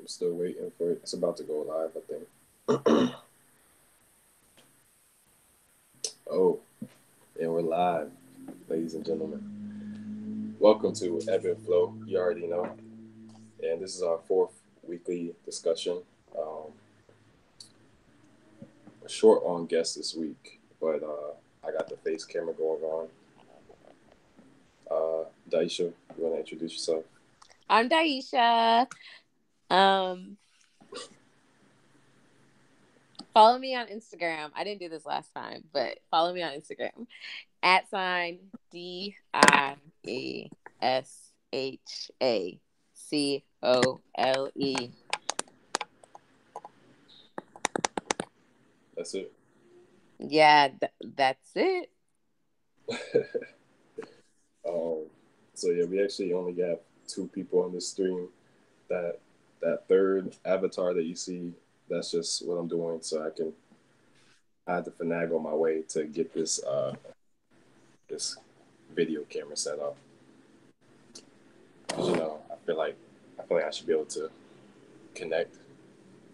I'm still waiting for it. It's about to go live, I think. Oh, and we're live, ladies and gentlemen. Welcome to Ebb and Flow. You already know. And this is our fourth weekly discussion. Um, Short on guest this week, but I got the face camera going on. Daisha, you want to introduce yourself? I'm Daisha. Um, Follow me on Instagram. I didn't do this last time, but follow me on Instagram at sign DIESHACOLE. That's it. Yeah, that's it. um, so yeah, we actually only got two people on this stream. That that third avatar that you see, that's just what I'm doing so I had to finagle my way to get this video camera set up. 'Cause, I feel like I should be able to connect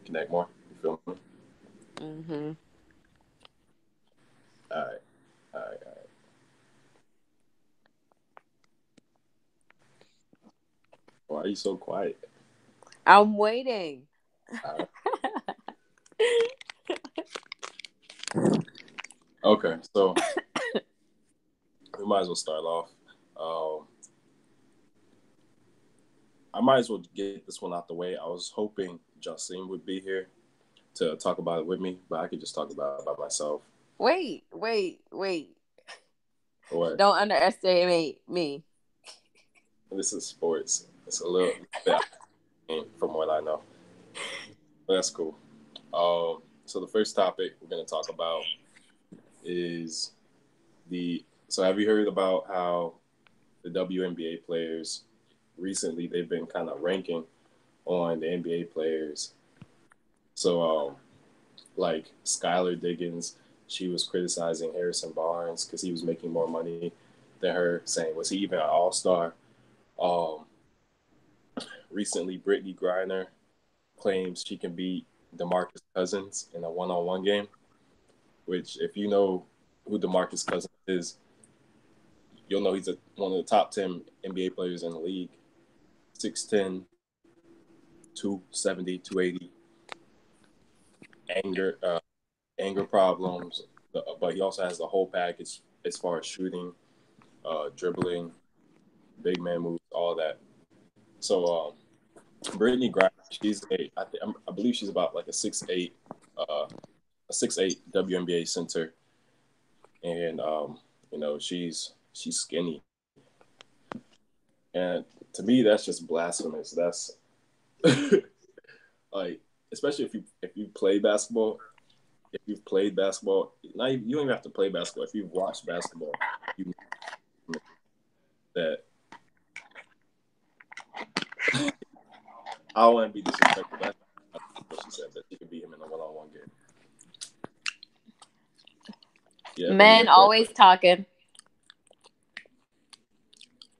connect more. You feel me? Mm-hmm. All right, all right, all right. Why are you so quiet? I'm waiting. All right. Okay, so we might as well start off. Um, I might as well get this one out the way. I was hoping Justine would be here to talk about it with me, but I could just talk about it by myself. Wait. What? Don't underestimate me. This is sports. It's a little bit from what I know, but that's cool. So the first topic we're going to talk about is the. So have you heard about how the WNBA players recently they've been kind of ranking on the NBA players? So like Skylar Diggins, she was criticizing Harrison Barnes because he was making more money than her, saying was he even an All Star? Um, Recently, Brittany Griner claims she can beat DeMarcus Cousins in a one-on-one game. Which, if you know who DeMarcus Cousins is, you'll know he's one of the top 10 NBA players in the league. 6'10", 270, 280. Anger, anger problems, but he also has the whole package as far as shooting, dribbling, big man moves, all that. So Brittany Griner, I believe she's about like a 6'8" WNBA center, and she's skinny, and to me that's just blasphemous. That's like, especially if you play basketball, if you've played basketball, not even, you don't even have to play basketball. If you've watched basketball, you know that I don't want to be disrespectful. That's what she said, that she could beat him in a one-on-one game. Yeah, I mean, Men always talking.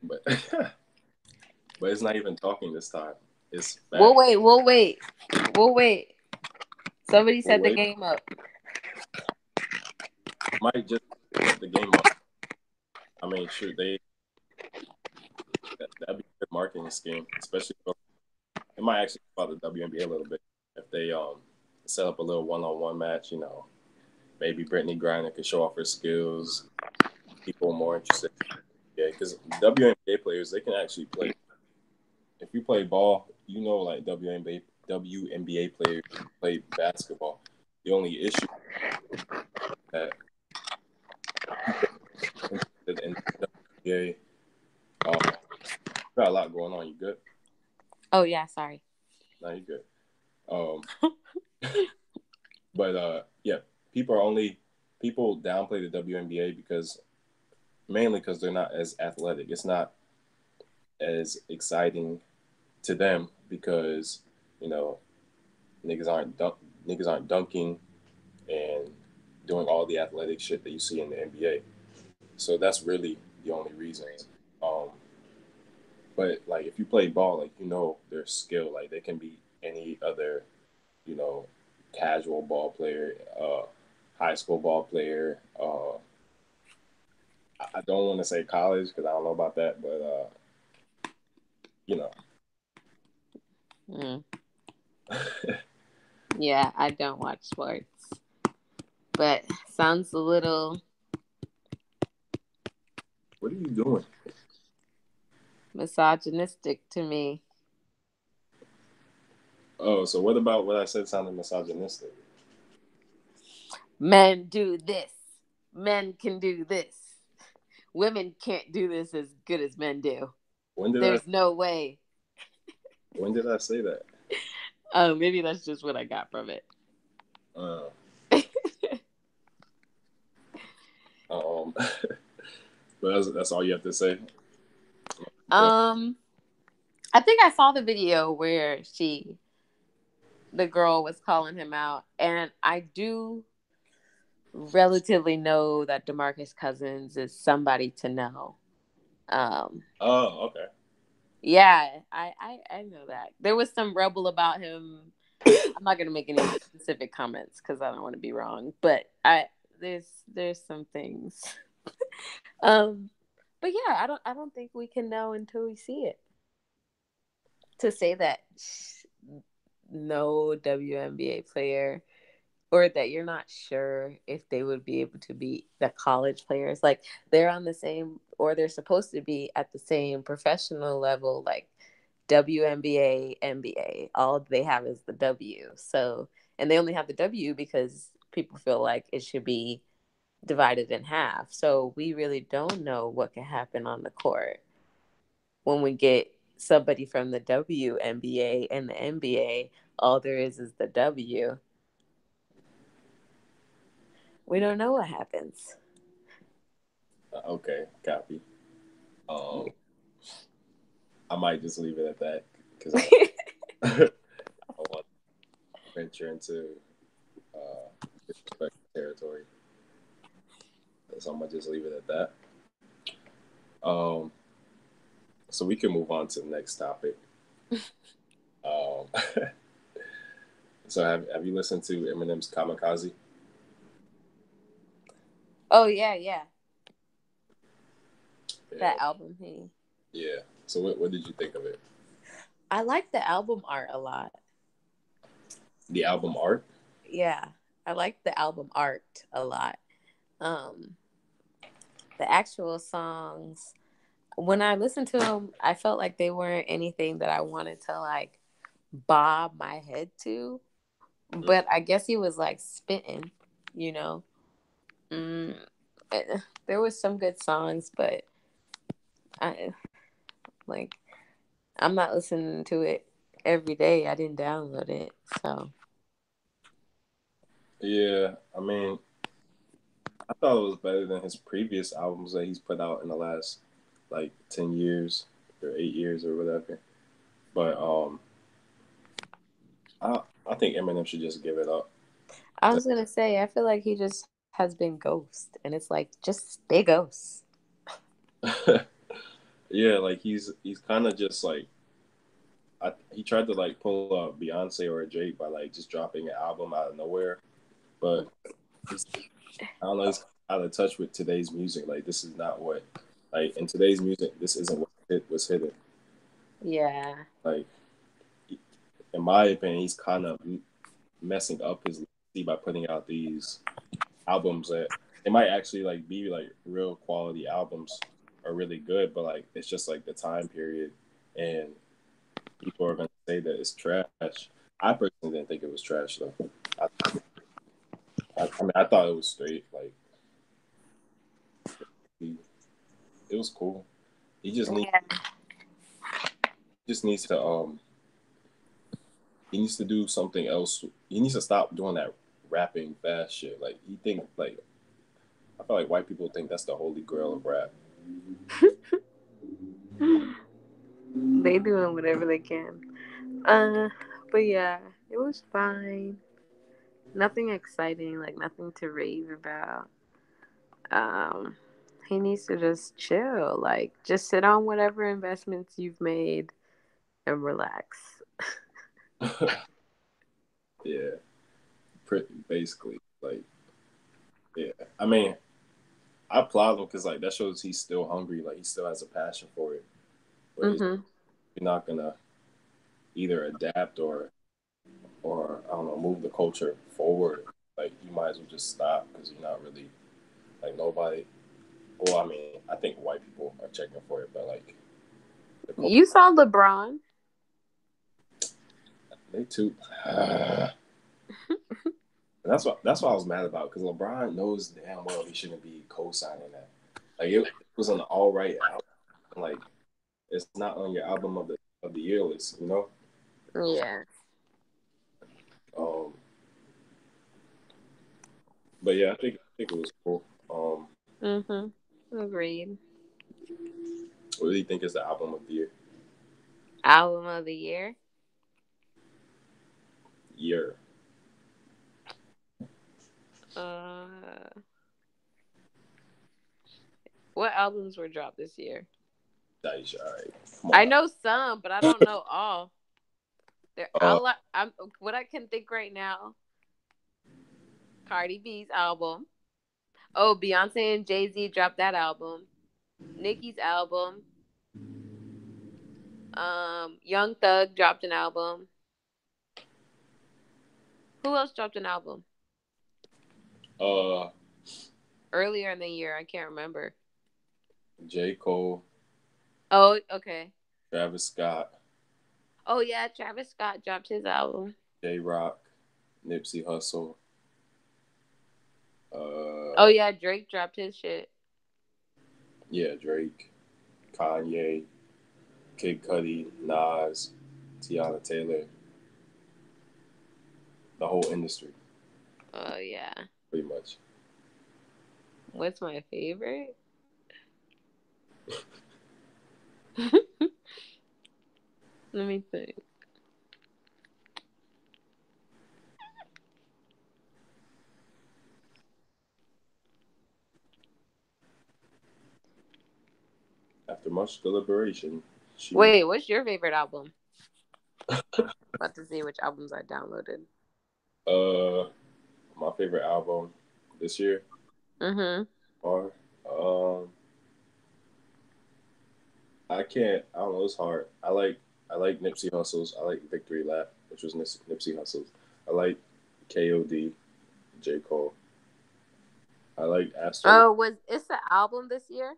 but but it's not even talking this time. It's We'll fact. wait. We'll wait. Somebody We'll set the wait. game up. Might just set the game up. I mean, sure, that'd be a good marketing scheme, especially for, it might actually help out the WNBA a little bit if they set up a little one-on-one match. Maybe Brittany Griner could show off her skills. People are more interested. Yeah, because WNBA players, they can actually play. If you play ball, like WNBA players play basketball. The only issue that people are interested in WNBA, got a lot going on. You good? Oh yeah, sorry. No, you good. Um, but yeah, people downplay the WNBA because mainly because they're not as athletic. It's not as exciting to them because you know niggas aren't niggas aren't dunking and doing all the athletic shit that you see in the NBA. So that's really the only reasons. Um, but like if you play ball, like their skill, like they can be any other, casual ball player, high school ball player. I don't want to say college because I don't know about that, but you know. Mm. Yeah, I don't watch sports, but sounds a little What are you doing? misogynistic to me. Oh, so what about what I said sounded misogynistic? Men do this. Men can do this. Women can't do this as good as men do. When did I There's no way. when did I say that? Oh, maybe that's just what I got from it. Uh, um, but that's all you have to say. um, I think I saw the video where the girl was calling him out, and I do relatively know that DeMarcus Cousins is somebody to know. Um, Oh, okay. yeah, I know that. There was some rebel about him. I'm not gonna make any specific comments because I don't want to be wrong, but there's some things. Um, but yeah, I don't think we can know until we see it. To say that no WNBA player, or that you're not sure if they would be able to beat the college players, like they're on the same, or they're supposed to be at the same professional level, like WNBA, NBA. All they have is the W. So, and they only have the W because people feel like it should be divided in half. So we really don't know what can happen on the court when we get somebody from the WNBA and the NBA. All there is the W. We don't know what happens. Okay, copy. Um, I might just leave it at that because I don't want to venture into disrespect territory. So I'm gonna just leave it at that. Um, so we can move on to the next topic. Um, so have you listened to Eminem's Kamikaze? Oh yeah, yeah. Yeah, That album he yeah. So what did you think of it? I like the album art a lot. The album art? Yeah. I like the album art a lot. Um the actual songs, when I listened to them, I felt like they weren't anything that I wanted to like bob my head to. But I guess he was like spitting, you know. Mm, there was some good songs, but I like I'm not listening to it every day. I didn't download it, so Yeah, I mean, I thought it was better than his previous albums that he's put out in the last like 10 years or 8 years or whatever. But I think Eminem should just give it up. I was gonna say I feel like he just has been ghost, and it's like just stay ghost. Yeah, like he's kind of just like he tried to like pull up Beyonce or Drake by like just dropping an album out of nowhere, but he's, I don't know, he's out of touch with today's music. Like this is not what like in today's music. This isn't what was hidden. Yeah, Like in my opinion, he's kind of messing up his legacy by putting out these albums that it might actually like be like real quality albums are really good, but like it's just like the time period and people are gonna say that it's trash. I personally didn't think it was trash though. I, I mean, I thought it was straight. Like he, it was cool. He yeah. just needs to he needs to do something else. He needs to stop doing that rapping fast shit. Like he think like I feel like white people think that's the holy grail of rap. They doing whatever they can. Uh, but yeah, it was fine. Nothing exciting, like nothing to rave about. Um, he needs to just chill, like just sit on whatever investments you've made and relax. Yeah, pretty basically. Like, yeah. I mean, I applaud him because like that shows he's still hungry. Like he still has a passion for it. But Mm-hmm. you're not gonna either adapt or I don't know move the culture forward. Like you might as well just stop because you're not really like nobody. Well, I mean, I think white people are checking for it, but like the culture, You saw LeBron. they too. That's what I was mad about because LeBron knows damn well he shouldn't be co-signing that. Like it was an all right album. Like it's not on your album of the year list, you know. Yeah. Um, but yeah, I think it was cool. Mm-hmm. Agreed. What do you think is the album of the year? Album of the year. Year. Uh, what albums were dropped this year? Daisha, all right, come on I now. know some, but I don't know all. There, Uh, I'm what I can think right now. Cardi B's album. Oh, Beyonce and Jay-Z dropped that album. Nicki's album. Young Thug dropped an album. Who else dropped an album uh, earlier in the year? I can't remember. J. Cole, Oh, okay. Travis Scott, Oh yeah, Travis Scott dropped his album. J. Rock, Nipsey Hussle. Oh Uh, yeah, Drake dropped his shit. yeah, Drake, Kanye, Kid Cudi, Nas, Tiana Taylor, the whole industry, Oh yeah. pretty much. What's my favorite? Let me think. After much deliberation, she Wait, what's your favorite album? About to see which albums I downloaded. uh my favorite album this year Mm-hmm. are um I don't know, it's hard. I like Nipsey Hussle's. I like Victory Lap, which was Nipsey Hussle's. I like KOD, J. Cole. I like Astro. Oh, was it's the album this year?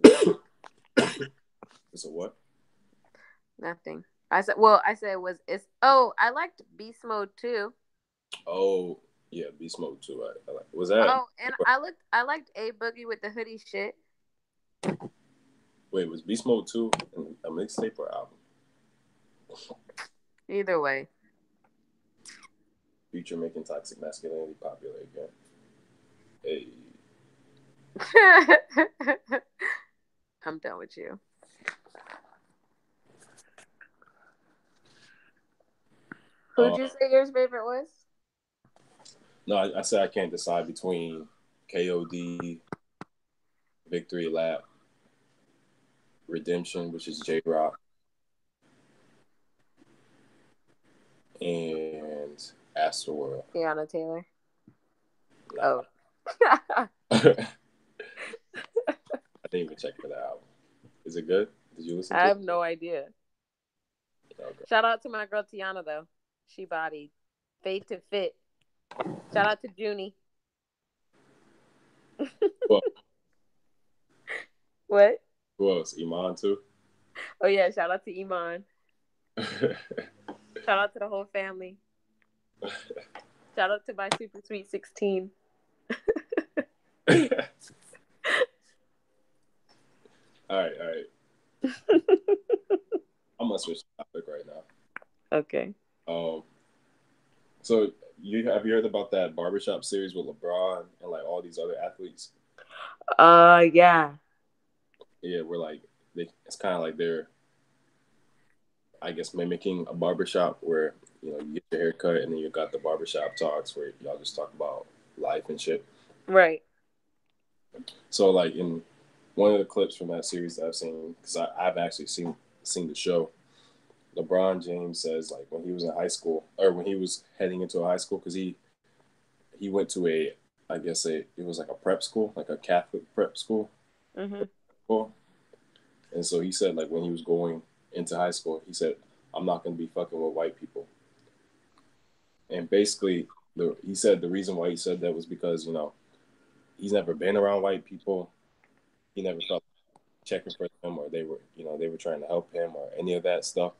No, It's a what? nothing. I said was it's. Oh, I liked Beast Mode too. Oh yeah, Beast Mode too. I like. Was that Oh, and I liked A Boogie with the hoodie shit. wait, was Beast Mode 2 a mixtape or album? Either way. Future making toxic masculinity popular again. Hey. I'm done with you. Who'd Uh, you say your favorite was? no, I said I can't decide between KOD, Victory Lap, Redemption, which is J Rock, and Astroworld. Tiana Taylor. Nah. Oh. I didn't even check for the album. Is it good? Did you listen I to it? have no idea. Okay. Shout out to my girl Tiana though. She bodied. Fade to fit. Shout out to Junie. Well, What? who else? Iman too. Oh yeah, shout out to Iman. Shout out to the whole family. Shout out to my super sweet 16. All right. I'm gonna switch the topic right now. Okay. So have you heard about that barbershop series with LeBron and like all these other athletes? Yeah. Yeah, we're like it's kind of like they're I guess mimicking a barbershop where you get your hair cut and then you got the barbershop talks where y'all just talk about life and shit. Right. So like in one of the clips from that series that I've seen because I've actually seen the show LeBron James says like when he was in high school or when he was heading into a high school because he went to a I guess it was like a prep school, like a Catholic prep school. Mm-hmm. And so he said like when he was going into high school, he said, I'm not gonna be fucking with white people. And basically he said the reason why he said that was because, he's never been around white people. He never felt checking for them or they were trying to help him or any of that stuff.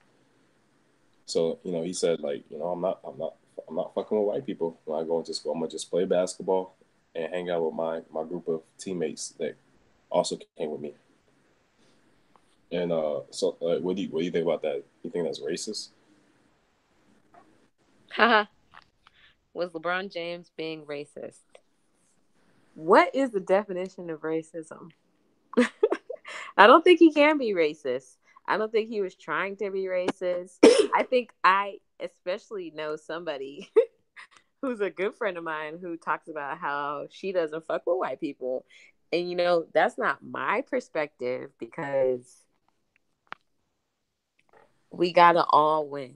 So, he said like, I'm not fucking with white people when I go into school. I'm gonna just play basketball and hang out with my group of teammates that also came with me. And so what do you think about that? You think that's racist? Haha. Was LeBron James being racist? What is the definition of racism? I don't think he can be racist. I don't think he was trying to be racist. I think I especially know somebody who's a good friend of mine who talks about how she doesn't fuck with white people. And that's not my perspective because we gotta all win.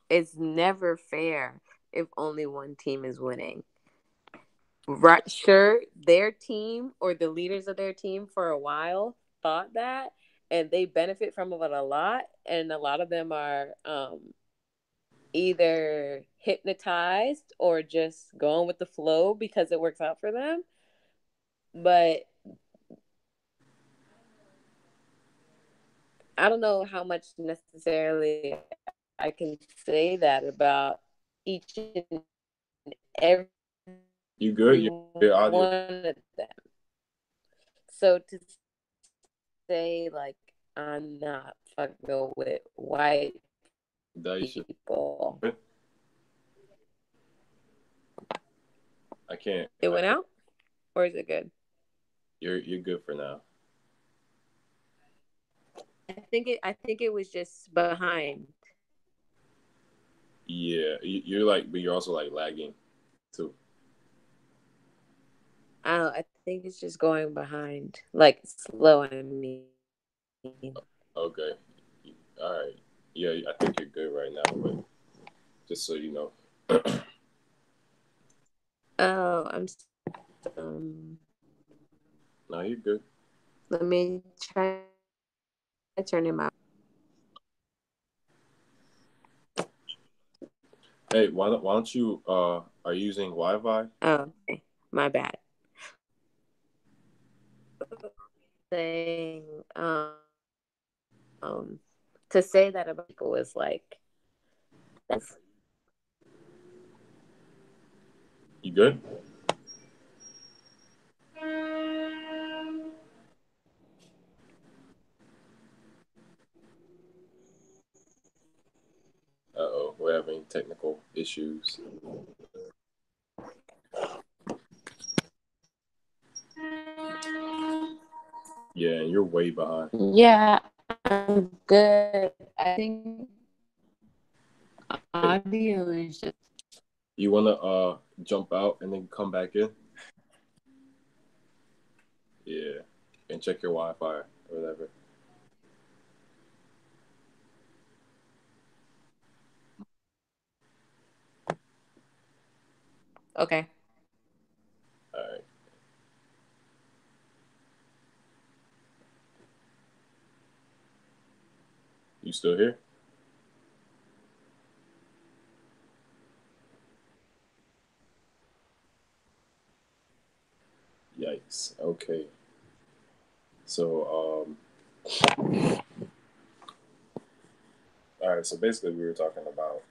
It's never fair if only one team is winning. Right, sure, their team or the leaders of their team for a while thought that, and they benefit from it a lot, and a lot of them are either hypnotized or just going with the flow because it works out for them. But I don't know how much necessarily I can say that about each and every You good? Your audio. one of them. So to say like I'm not fucking with white Daisha. people. I can't. It went out, or is it good? You're good for now. I think it was just behind. Yeah, you're like, but you're also like lagging too. I think it's just going behind, like slow. I mean, Okay. All right. Yeah, I think you're good right now, but just so you know. oh, No, you're good. let me try to turn him out. Hey, why don't you are you using Wi-Fi? Oh, okay. My bad. Saying, to say that about people is like that's You good? Uh-oh, we're having technical issues. Yeah, and you're way behind. yeah. I'm good. I think Hey, audio is just you wanna jump out and then come back in? Yeah, and check your Wi-Fi or whatever. okay. All right. You still here? Yikes. Okay. So all right. So basically, we were talking about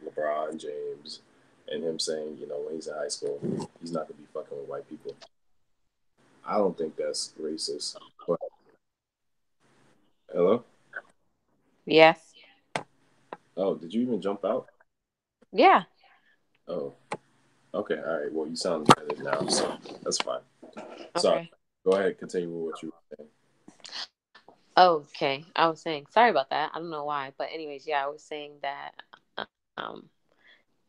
LeBron James and him saying, when he's in high school, he's not gonna be fucking with white people. I don't think that's racist. But hello? Yes. Oh, did you even jump out? Yeah. Oh, okay. All right. Well, you sound better now, so that's fine. Sorry. Okay. Go ahead. Continue with what you were saying. Okay. I was saying sorry about that. I don't know why, but anyways, yeah, I was saying that um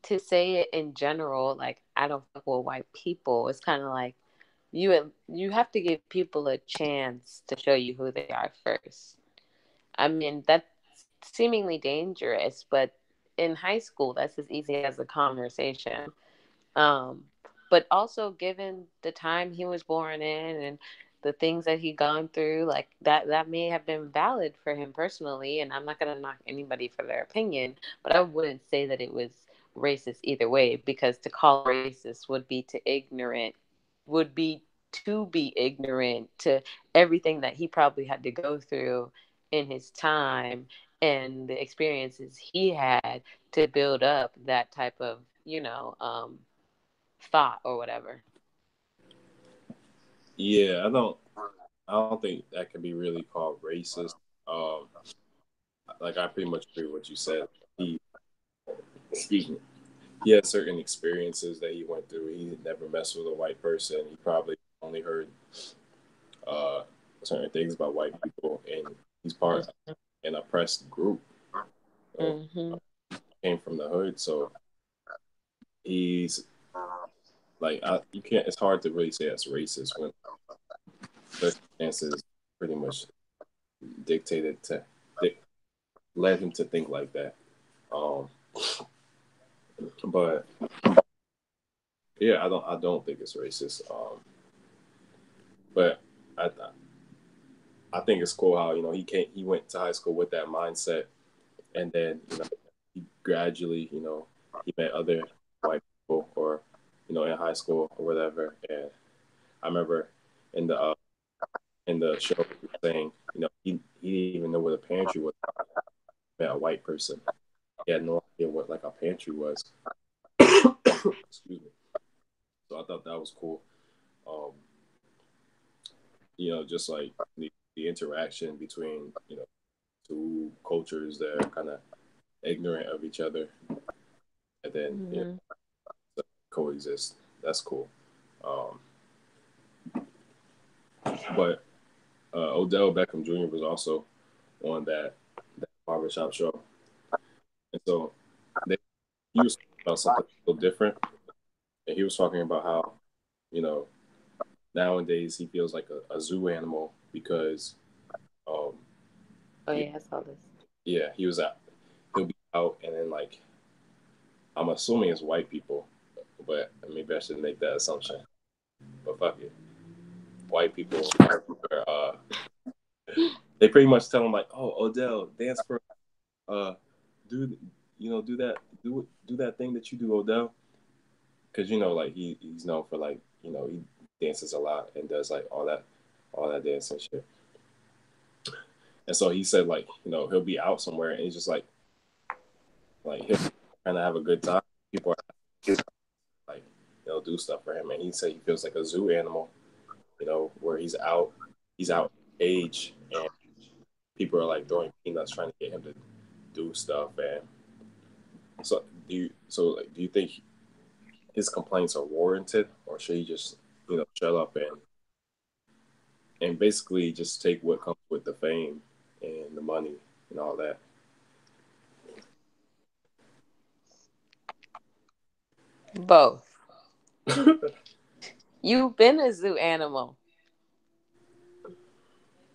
to say it in general, like I don't fuck with white people. It's kind of like you have to give people a chance to show you who they are first. I mean, that's seemingly dangerous, but in high school, that's as easy as a conversation. Um, but also given the time he was born in and the things that he gone through, like that may have been valid for him personally. And I'm not gonna knock anybody for their opinion, but I wouldn't say that it was racist either way, because to call racist would be to be ignorant to everything that he probably had to go through in his time and the experiences he had to build up that type of, thought or whatever. Yeah, I don't think that can be really called racist. Um, like I pretty much agree with what you said. He, excuse me, he had certain experiences that he went through. He never messed with a white person. He probably only heard uh, certain things about white people, and he's part of an oppressed group. So Mm-hmm. came from the hood, so he's like you can't. It's hard to really say that's racist when circumstances pretty much dictated to dic- led him to think like that. Um, but yeah, I don't think it's racist. But I I think it's cool how he went to high school with that mindset, and then he gradually he met other white people or in high school or whatever. And I remember in the show he was saying he didn't even know what a pantry was. He met a white person. He had no idea what like a pantry was. Excuse me. So I thought that was cool. Um, just like the interaction between two cultures that are kind of ignorant of each other, and then Mm-hmm. coexist. That's cool. Um, but Odell Beckham Jr. was also on that barbershop show, and so they, he was talking about something a little different, and he was talking about how you know nowadays he feels like a zoo animal because um, Oh he, yeah, I saw this. yeah, he'll be out, and then like I'm assuming it's white people, but maybe I shouldn't make that assumption. But fuck it, white people are, they pretty much tell him like, "Oh, Odell, dance for, uh, do do that, do that thing that you do, Odell," because like he's known for like he dances a lot and does like all that dancing shit. And so he said like he'll be out somewhere and he's just like he'll kind of have a good time. People are like they'll do stuff for him, and he said he feels like a zoo animal, where he's out age, and people are like throwing peanuts trying to get him to do stuff. And do you think his complaints are warranted, or should he just shut up and basically just take what comes with the fame and the money and all that? Both. You've been a zoo animal.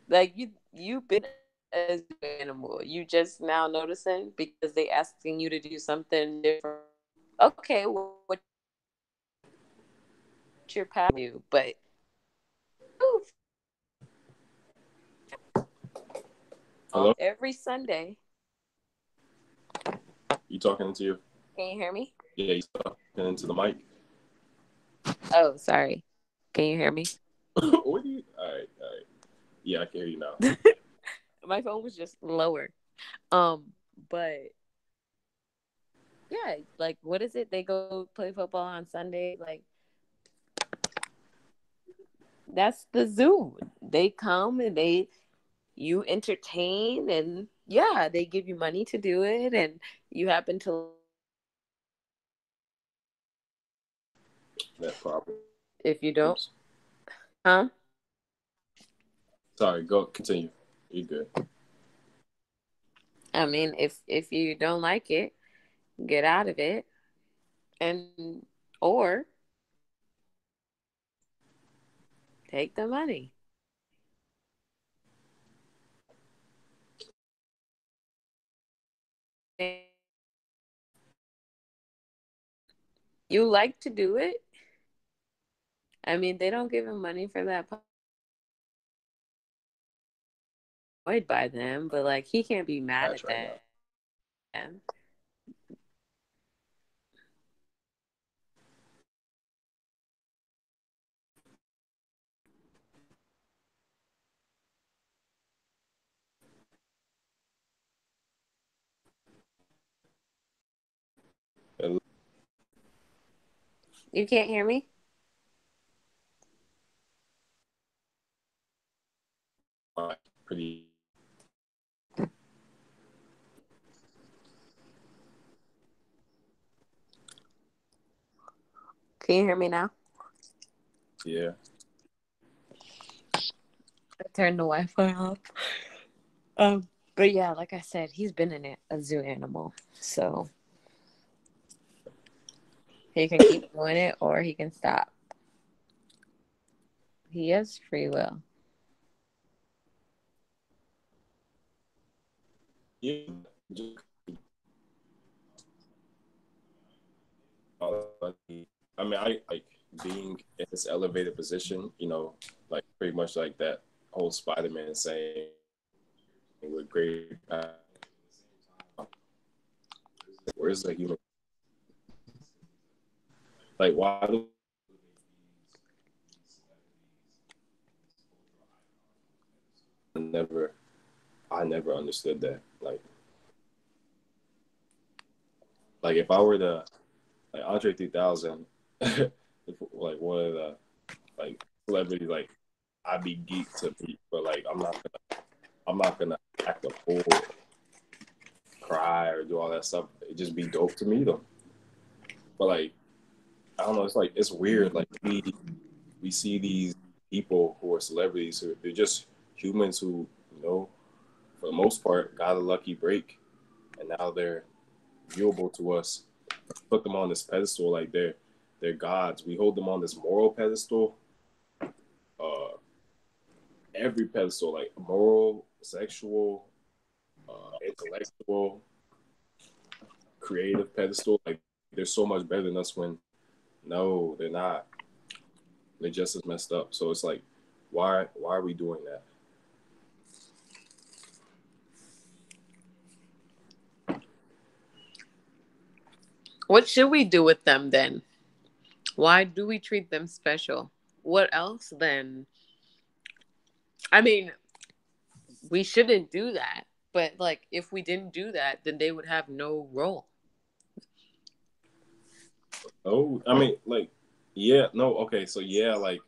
Like you've been a zoo animal. You just now noticing because they asking you to do something different. Okay, well, what's your path you? But Hello, every Sunday. you talking into your Can you hear me? yeah, you talking into the mic? Oh, sorry. Can you hear me? What do you? All right. Yeah, I can hear you now. My phone was just lower. Um, but yeah, like what is it? They go play football on Sunday. Like that's the zoo. They come and you entertain, and yeah, they give you money to do it, and you happen to, That problem. if you don't, Oops. huh? Sorry. Go continue. You good? I mean, if you don't like it, get out of it, and or take the money. You like to do it? I mean, they don't give him money for that annoyed by them, but like he can't be mad Match at right now. them. You can't hear me? Pretty. Can you hear me now? Yeah. I turned the Wi-Fi off. But yeah, like I said, he's been a zoo animal, so he can keep doing it or he can stop. He has free will. Yeah. I mean, I like being in this elevated position, you know, like pretty much like that whole Spider-Man saying with great power, where's the human? Like, why do never, I never understood that. Like if I were to, like Andre 3000, like one of the, like celebrities, like I'd be geeked to meet, but like I'm not gonna act a fool, cry or do all that stuff. It just be dope to meet them. But like I don't know, it's like it's weird. Like we see these people who are celebrities who they're just humans who, you know, for the most part got a lucky break and now they're viewable to us. Put them on this pedestal like they're gods. We hold them on this moral pedestal. Uh every pedestal, like moral, sexual, intellectual, creative pedestal. Like they're so much better than us when no, they're not. They're just as messed up. So it's like, why are we doing that? What should we do with them then? Why do we treat them special? What else then? I mean, we shouldn't do that. But like if we didn't do that, then they would have no role. Oh, I mean, like, yeah, no, okay, so yeah, like,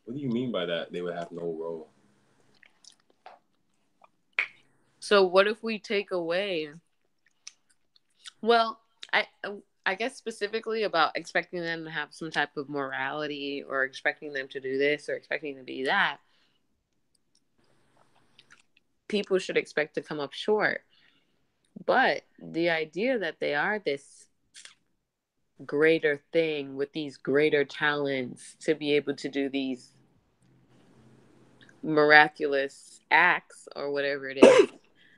what do you mean by that? They would have no role. So what if we take away well, I guess specifically about expecting them to have some type of morality or expecting them to do this or expecting them to be that, people should expect to come up short. But the idea that they are this greater thing with these greater talents to be able to do these miraculous acts or whatever it is,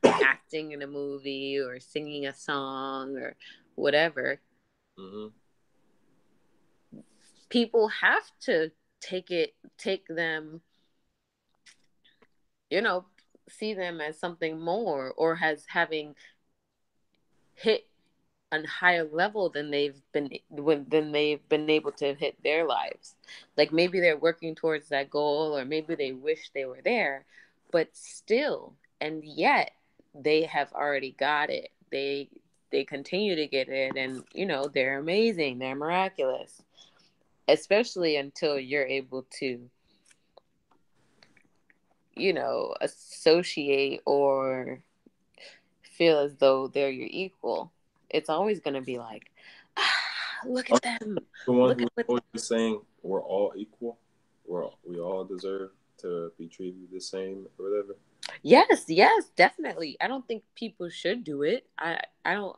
acting in a movie or singing a song or whatever, Mm-hmm. people have to take them, you know, see them as something more or as having hit a higher level than they've been able to hit their lives. Like maybe they're working towards that goal or maybe they wish they were there, but still and yet they have already got it. They continue to get it and you know, they're amazing, they're miraculous. Especially until you're able to, you know, associate or feel as though they're your equal. It's always going to be like, ah, look I'm at them. the one Look who's at what. always saying we're all equal. We all deserve to be treated the same or whatever. Yes, yes, definitely. I don't think people should do it. I don't.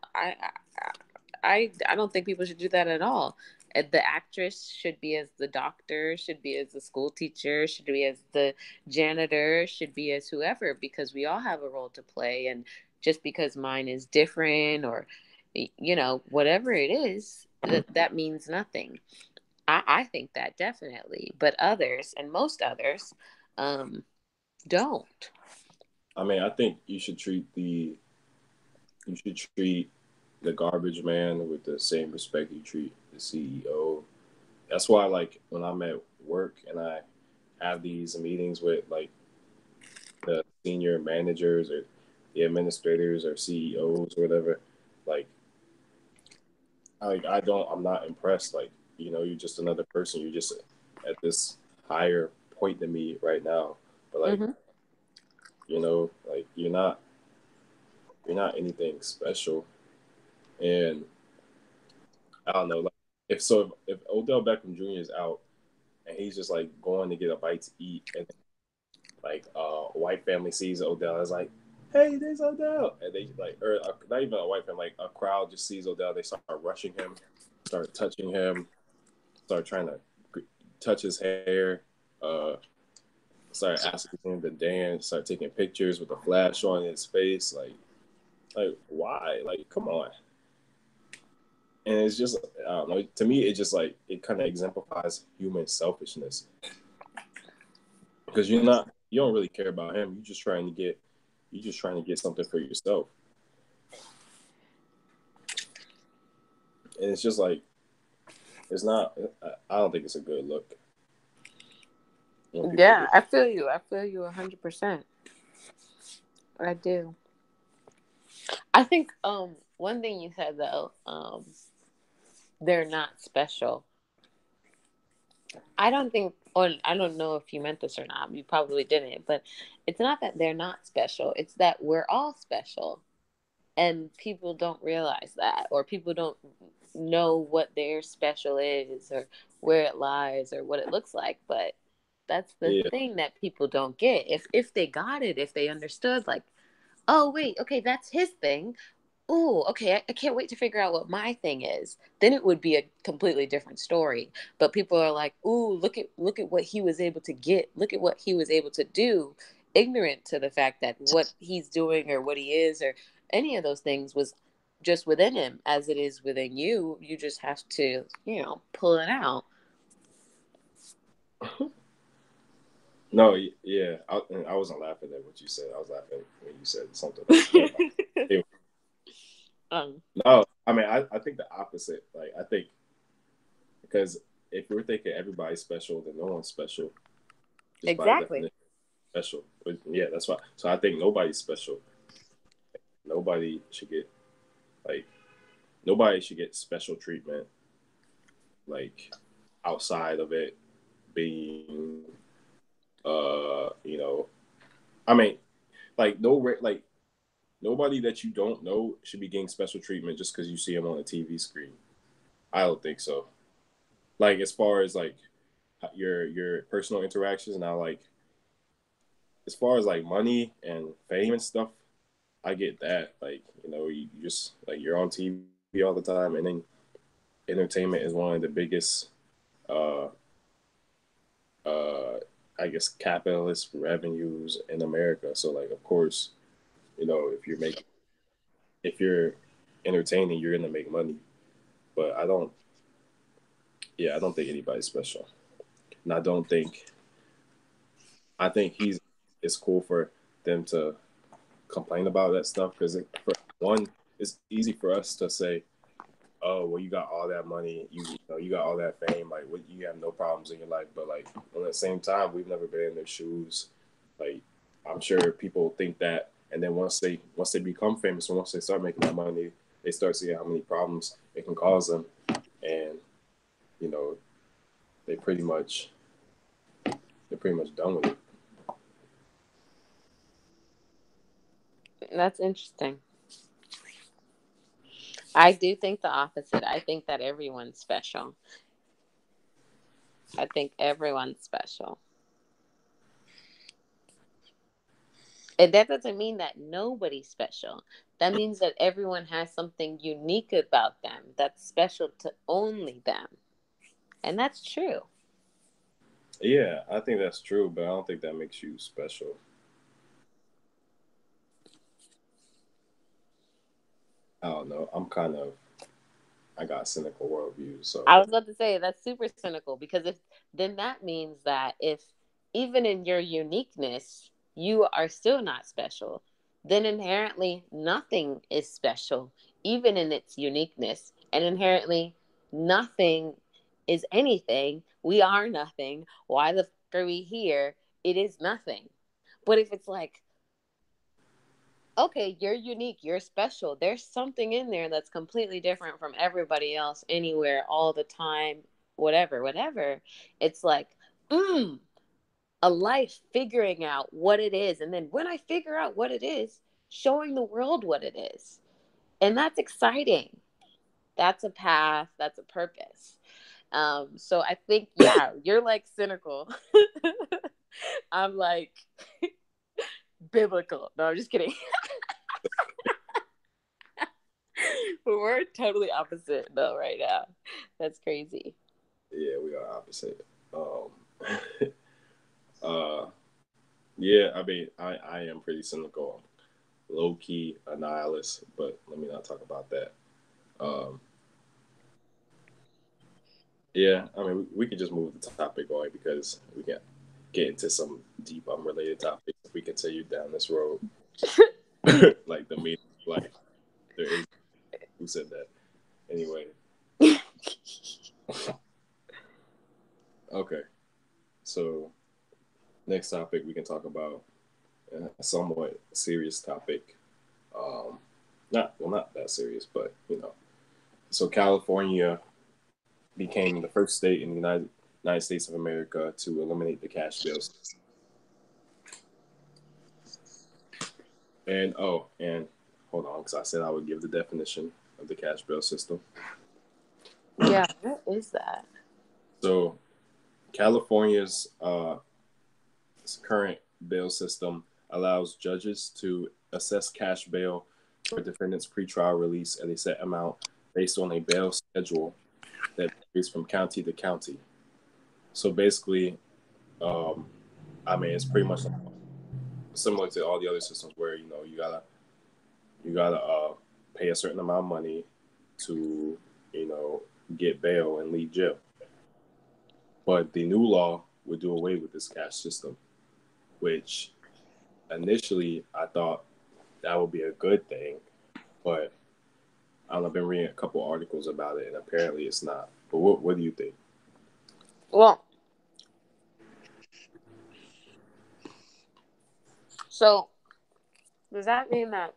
I don't think people should do that at all. The actress should be as the doctor, should be as the school teacher, should be as the janitor, should be as whoever, because we all have a role to play. And just because mine is different or whatever it is, that means nothing. I think that definitely, but others, and most others, don't. I mean, I think you should treat the garbage man with the same respect you treat the CEO. That's why, like, when I'm at work and I have these meetings with like the senior managers or the administrators or CEOs or whatever, like, I'm not impressed. Like, you're just another person. You're just at this higher point than me right now. But like, Hmm. like you're not anything special. And I don't know, like if Odell Beckham Jr. is out and he's just like going to get a bite to eat, and like a white family sees Odell, it's like, hey, there's Odell, and they like, or not even a white family, like a crowd just sees Odell, they start rushing him, start touching him, start trying to touch his hair, uh, start asking him to dance, start taking pictures with a flash on his face, like why? Like, come on. And it's just, I don't know. To me, it just like it kind of exemplifies human selfishness because you don't really care about him. You're just trying to get something for yourself, and it's just like it's not. I don't think it's a good look when people do. Yeah, I feel you. I feel you 100%. I do. I think one thing you said though, they're not special. I don't think, or I don't know if you meant this or not. You probably didn't, but it's not that they're not special. It's that we're all special, and people don't realize that, or people don't know what their special is, or where it lies, or what it looks like. But that's the Yeah, thing that people don't get. If they got it, if they understood, like, oh wait, okay, that's his thing. Oh, okay, I can't wait to figure out what my thing is. Then it would be a completely different story. But people are like, ooh, look at what he was able to get. Look at what he was able to do, ignorant to the fact that what he's doing or what he is or any of those things was just within him as it is within you. You just have to, pull it out. no, yeah. I wasn't laughing at what you said. I was laughing when you said something else. But anyway, um, no, I mean, I think the opposite. Like, I think because if we're thinking everybody's special, then no one's special just by exactly. definition. Special. But yeah, that's why. So I think nobody's special. Nobody should get like nobody should get special treatment like outside of it being I mean like like nobody that you don't know should be getting special treatment just because you see them on a TV screen. I don't think so. Like as far as like your personal interactions now, like as far as like money and fame and stuff, I get that. Like you just like you're on TV all the time, and then entertainment is one of the biggest uh uh I guess capitalist revenues in America. So like of course, if you're entertaining, you're gonna make money. But I don't think anybody's special. And I think it's cool for them to complain about that stuff because for one, it's easy for us to say, oh well, you got all that money, you got all that fame, like what, you have no problems in your life. But like at the same time, we've never been in their shoes. Like I'm sure people think that, and then once they become famous and once they start making that money, they start seeing how many problems it can cause them, and you know they pretty much they're pretty much done with it. That's interesting. I do think the opposite. I think that everyone's special. I think everyone's special. And that doesn't mean that nobody's special. That means that everyone has something unique about them that's special to only them. And that's true. Yeah, I think that's true, but I don't think that makes you special. I don't know. I got cynical worldview. So I was about to say that's super cynical because if then that means that if even in your uniqueness you are still not special, then inherently nothing is special, even in its uniqueness, and inherently nothing is anything. We are nothing. Why the fuck are we here? It is nothing. But if it's like, okay, you're unique, you're special. There's something in there that's completely different from everybody else anywhere all the time, whatever, whatever. It's like, a life figuring out what it is. And then when I figure out what it is, showing the world what it is. And that's exciting. That's a path, that's a purpose. So I think, yeah, you're like cynical. I'm like biblical. No, I'm just kidding. But we're totally opposite though right now. That's crazy. yeah, we are opposite. uh, yeah, I mean, I am pretty cynical, low key, a nihilist, but let me not talk about that. Um, yeah, I mean, we could just move the topic going because we can get into some deep, unrelated topics if we continue down this road. Like the meaning of life. There is who said that. Anyway, okay. So next topic we can talk about a somewhat serious topic. Um, not that serious, but you know. So California became the first state in the United States of America to eliminate the cash bills. And hold on, because I said I would give the definition of the cash bill system. Yeah, what is that? So California's current bail system allows judges to assess cash bail for defendants' pretrial release at a set amount based on a bail schedule that varies from county to county. So basically, um, I mean, it's pretty much similar to all the other systems where you gotta pay a certain amount of money to get bail and leave jail. But the new law would do away with this cash system, which initially I thought that would be a good thing, but I've been reading a couple articles about it, and apparently it's not. But what do you think? Well, so does that mean that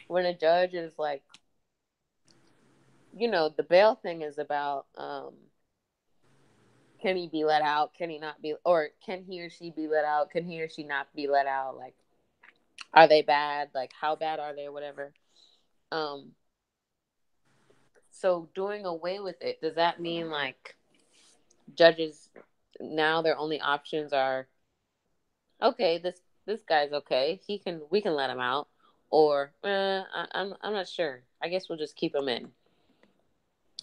when a judge is like, the bail thing is about can he be let out? Can he not be, or can he or she be let out? Can he or she not be let out? Like, are they bad? Like, how bad are they? Whatever. Um, so doing away with it, does that mean like judges now their only options are, okay, this guy's okay. We can let him out, or I'm not sure. I guess we'll just keep him in.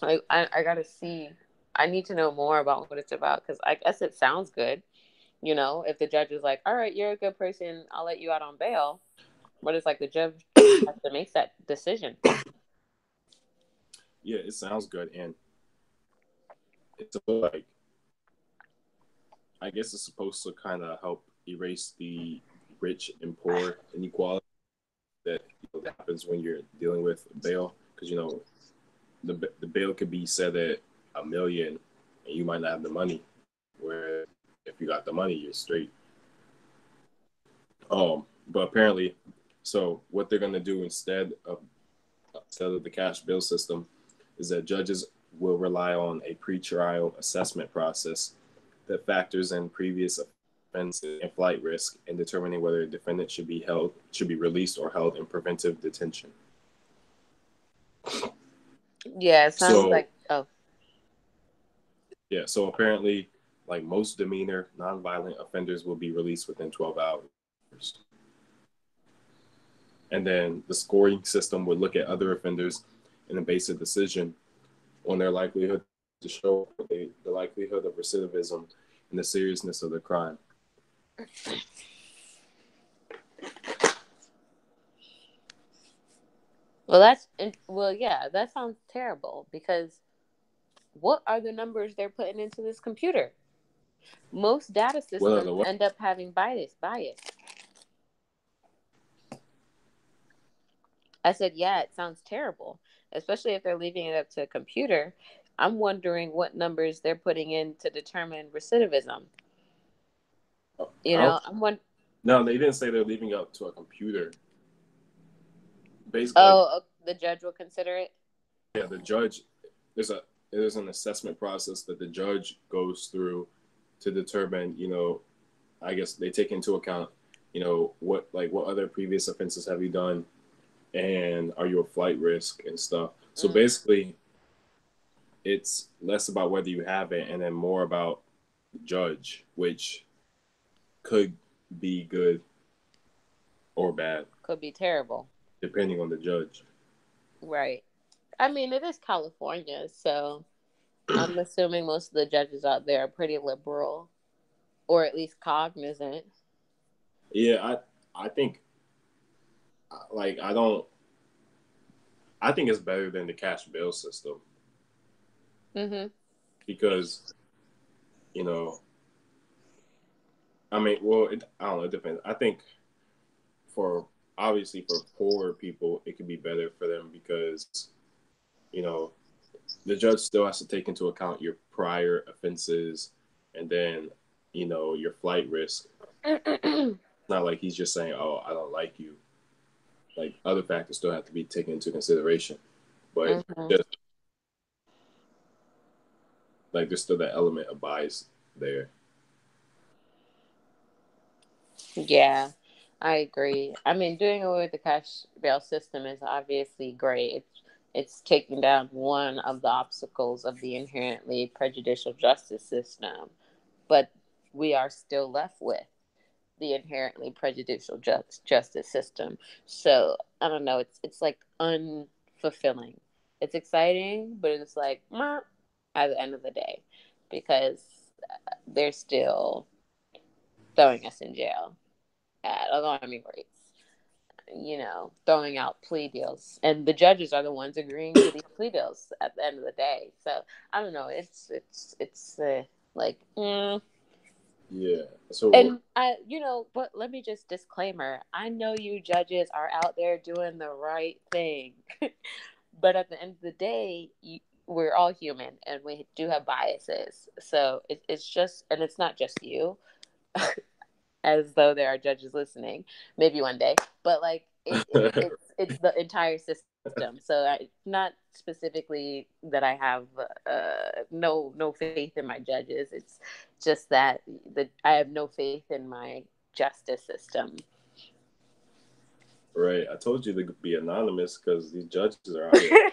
I gotta see. I need to know more about what it's about because I guess it sounds good. If the judge is like, all right, you're a good person, I'll let you out on bail. But it's like the judge has to make that decision. Yeah, it sounds good, and it's like I guess it's supposed to kind of help erase the rich and poor inequality that happens when you're dealing with bail, because the bail could be set at 1 million, and you might not have the money. Where if you got the money, you're straight. But apparently, so what they're gonna do instead of the cash bill system is that judges will rely on a pretrial assessment process that factors in previous offenses and flight risk in determining whether a defendant should be released or held in preventive detention. Yeah, it sounds So like, oh, yeah, so apparently, like most demeanor, nonviolent offenders will be released within 12 hours. And then the scoring system would look at other offenders and base a decision on their likelihood to show the likelihood of recidivism and the seriousness of the crime. Yeah, that sounds terrible because what are the numbers they're putting into this computer? Most data What are systems the what? end up having bias. I said, yeah, it sounds terrible, especially if they're leaving it up to a computer. I'm wondering what numbers they're putting in to determine recidivism. You I don't, know, I'm one. no, they didn't say they're leaving it up to a computer. Basically, like, Oh, the judge will consider it. yeah, the judge. There's a there's an assessment process that the judge goes through to determine. I guess they take into account. What other previous offenses have you done, and are you a flight risk and stuff. So Mm, basically, it's less about whether you have it, and then more about the judge, which could be good or bad could be terrible, depending on the judge. right? I mean, it is California, so I'm assuming most of the judges out there are pretty liberal, or at least cognizant. Yeah, I think like I think it's better than the cash bail system Mm-hmm. because you know I mean, well, I don't know, it depends. I think for obviously for poor people, it could be better for them because you know the judge still has to take into account your prior offenses and then your flight risk. It's not like he's just saying, "Oh, I don't like you." Like other factors still have to be taken into consideration, but Mm-hmm. just like there's still that element of bias there. Yeah, I agree. I mean, doing away with the cash bail system is obviously great. It's taking down one of the obstacles of the inherently prejudicial justice system, but we are still left with the inherently prejudicial justice system. So I don't know. It's like unfulfilling. It's exciting, but it's like meh, at the end of the day because they're still throwing us in jail at alarming rates. Throwing out plea deals, and the judges are the ones agreeing to these plea deals at the end of the day. So I don't know. It's like. Yeah. So And but let me just disclaimer. I know you judges are out there doing the right thing, but at the end of the day, we're all human and we do have biases. So it's just, and it's not just you, as though there are judges listening, maybe one day. But like it's the entire system. So not specifically that I have no faith in my judges. It's just that I have no faith in my justice system. right, I told you to be anonymous because these judges are out here.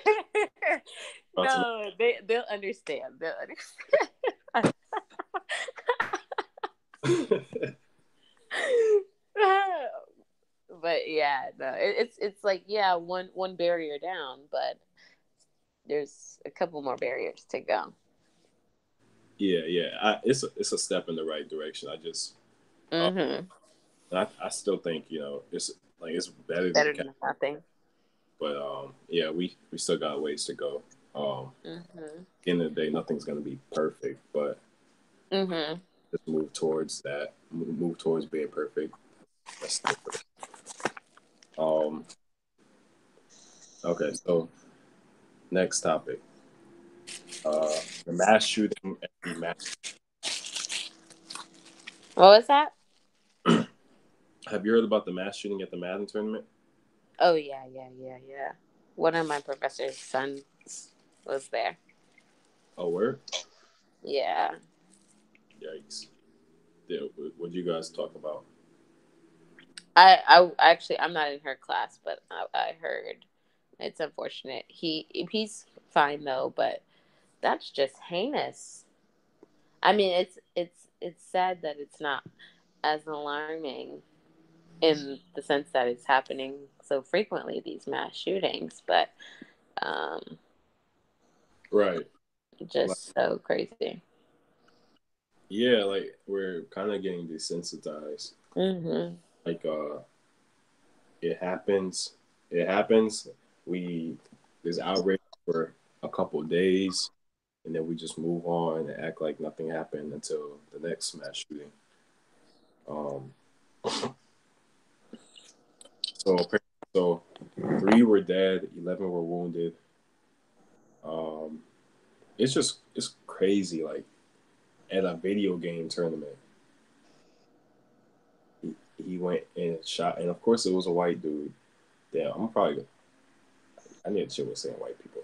No, they'll understand. They'll understand. But yeah, no, it's like, yeah, one barrier down, but there's a couple more barriers to go. Yeah, yeah. It's a step in the right direction. Uh, Mm-hmm. I still think it's better than the Better cat, than nothing. but yeah, we still got ways to go. Mm-hmm. At the end of the day, nothing's gonna be perfect, but Mm-hmm. just move towards that. Move towards being perfect. That's um. Okay, so next topic. The mass shooting at the mass. What was that? Have you heard about the mass shooting at the Madden tournament? Oh yeah. One of my professor's sons was there. Oh, where? Yeah. Yikes! Yeah, what you guys talk about? I actually, I'm not in her class, but I heard it's unfortunate. He's fine though, but that's just heinous. I mean, it's sad that it's not as alarming in the sense that it's happening so frequently, these mass shootings, but um, Right. Like, just so crazy. yeah, like we're kind of getting desensitized. Hmm. Like it happens. It happens. we there's outrage for a couple of days, and then we just move on and act like nothing happened until the next mass shooting. Um, so so 3 were dead, 11 were wounded. Um, it's crazy. Like at a video game tournament, he went and shot, and of course it was a white dude. Damn, I need to chill with saying white people,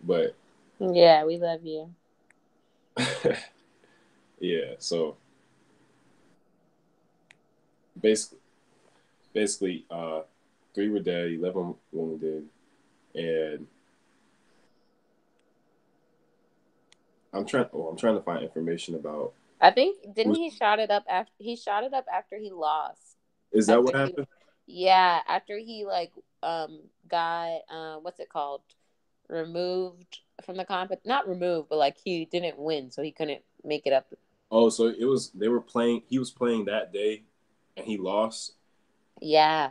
but Yeah, we love you. yeah. So basically, basically, 3 were dead, 11 wounded, and I'm trying to find information about. I think didn't Who's, he shot it up after he shot it up after he lost. is that After what he happened? Yeah, after he like got what's it called? Removed from the comp, not removed, but like he didn't win, so he couldn't make it up. Oh, so it was they were playing. He was playing that day, and he lost. Yeah.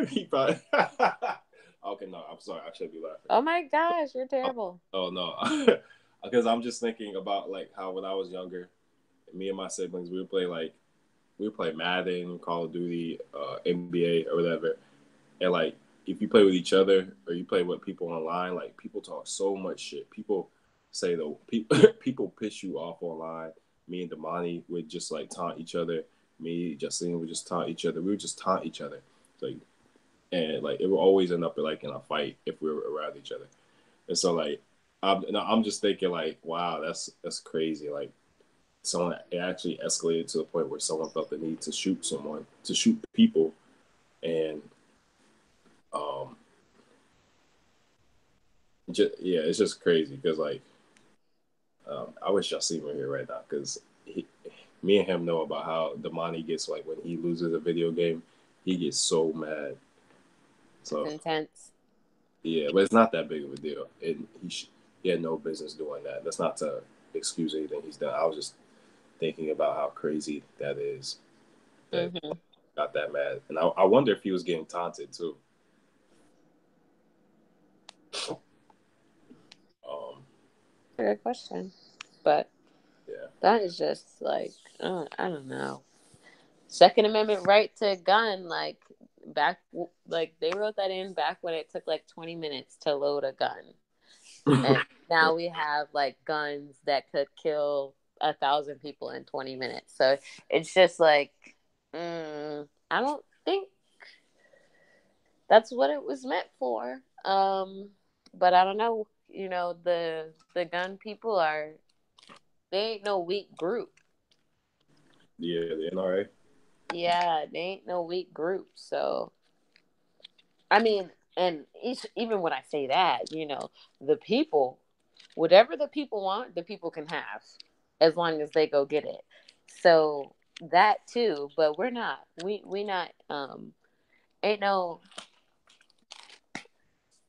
He probably. Okay, no, I'm sorry. I should be laughing. Oh my gosh, you're Oh, terrible. oh no, because I'm just thinking about like how when I was younger, me and my siblings we would play Madden, Call of Duty, NBA or whatever, and like if you play with each other or you play with people online, like people talk so much shit. People say the people people piss you off online. Me and Damani would just like taunt each other. Me, Justine would just taunt each other. We would just taunt each other. Like and like it would always end up like in a fight if we were around each other. And so like I'm just thinking like, wow, that's crazy. Like someone it actually escalated to the point where someone felt the need to shoot someone, to shoot people, and um, yeah, it's just crazy because like I wish Yasim were here right now because me and him know about how Damani gets like when he loses a video game, he gets so mad. It's So intense. yeah, but it's not that big of a deal, and he had no business doing that. That's not to excuse anything he's done. I was just thinking about how crazy that is that Mm-hmm. got that mad, and I wonder if he was getting taunted too. Um, Good question. But yeah, that is just like I don't know. Second Amendment right to gun, like back, like they wrote that in back when it took like 20 minutes to load a gun, and now we have like guns that could kill 1,000 people in 20 minutes. So it's just like, I don't think that's what it was meant for. But I don't know. You know, the gun people are they ain't no weak group. yeah, the NRA. Yeah, they ain't no weak group. So I mean, and even when I say that, you know, the people, whatever the people want, the people can have, as long as they go get it. So that too, but we're not. We not. Ain't no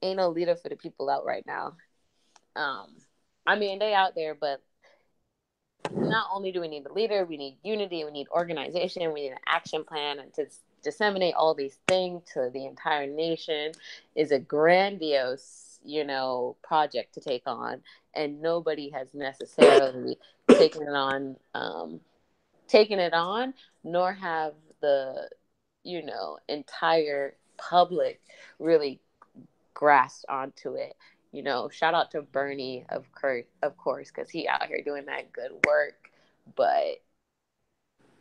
ain't no leader for the people out right now. Um, I mean, they out there, but not only do we need a leader, we need unity, we need organization, we need an action plan, and to disseminate all these things to the entire nation is a grandiose, you know, project to take on, and nobody has necessarily taken it on, taken it on, nor have the, you know, entire public really grasped onto it. You know, shout out to Bernie of course, because he out here doing that good work. But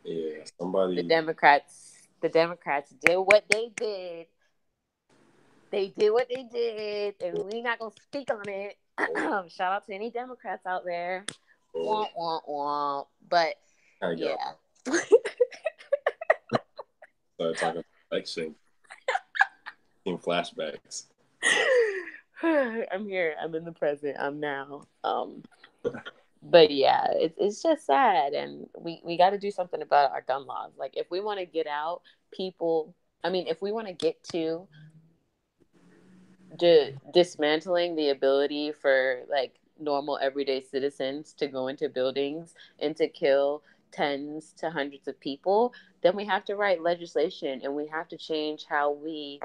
Yeah, the somebody. Democrats did what they did. They did what they did, and we not gonna speak on it. Shout out to any Democrats out there. Oh, Womp womp womp. But kind of got yeah. started talking about election, in flashbacks. I'm here. I'm in the present. I'm now. But yeah, it's just sad, and we got to do something about our gun laws. Like, if we want to get out, people. I mean, if we want to get to dismantling the ability for like normal everyday citizens to go into buildings and to kill tens to hundreds of people, then we have to write legislation and we have to change how we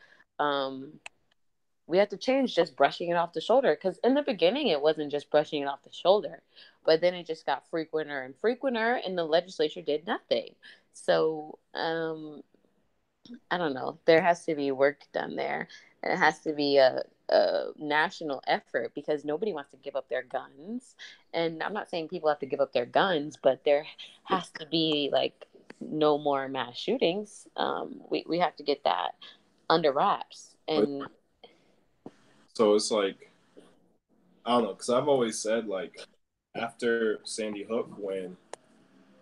we had to change just brushing it off the shoulder, because in the beginning it wasn't just brushing it off the shoulder, but then it just got frequenter and frequenter, and the legislature did nothing. So I don't know. There has to be work done there. And it has to be a national effort, because nobody wants to give up their guns. And I'm not saying people have to give up their guns, but there has to be like no more mass shootings. We have to get that under wraps. And So it's like, I don't know, because I've always said, like, after Sandy Hook, when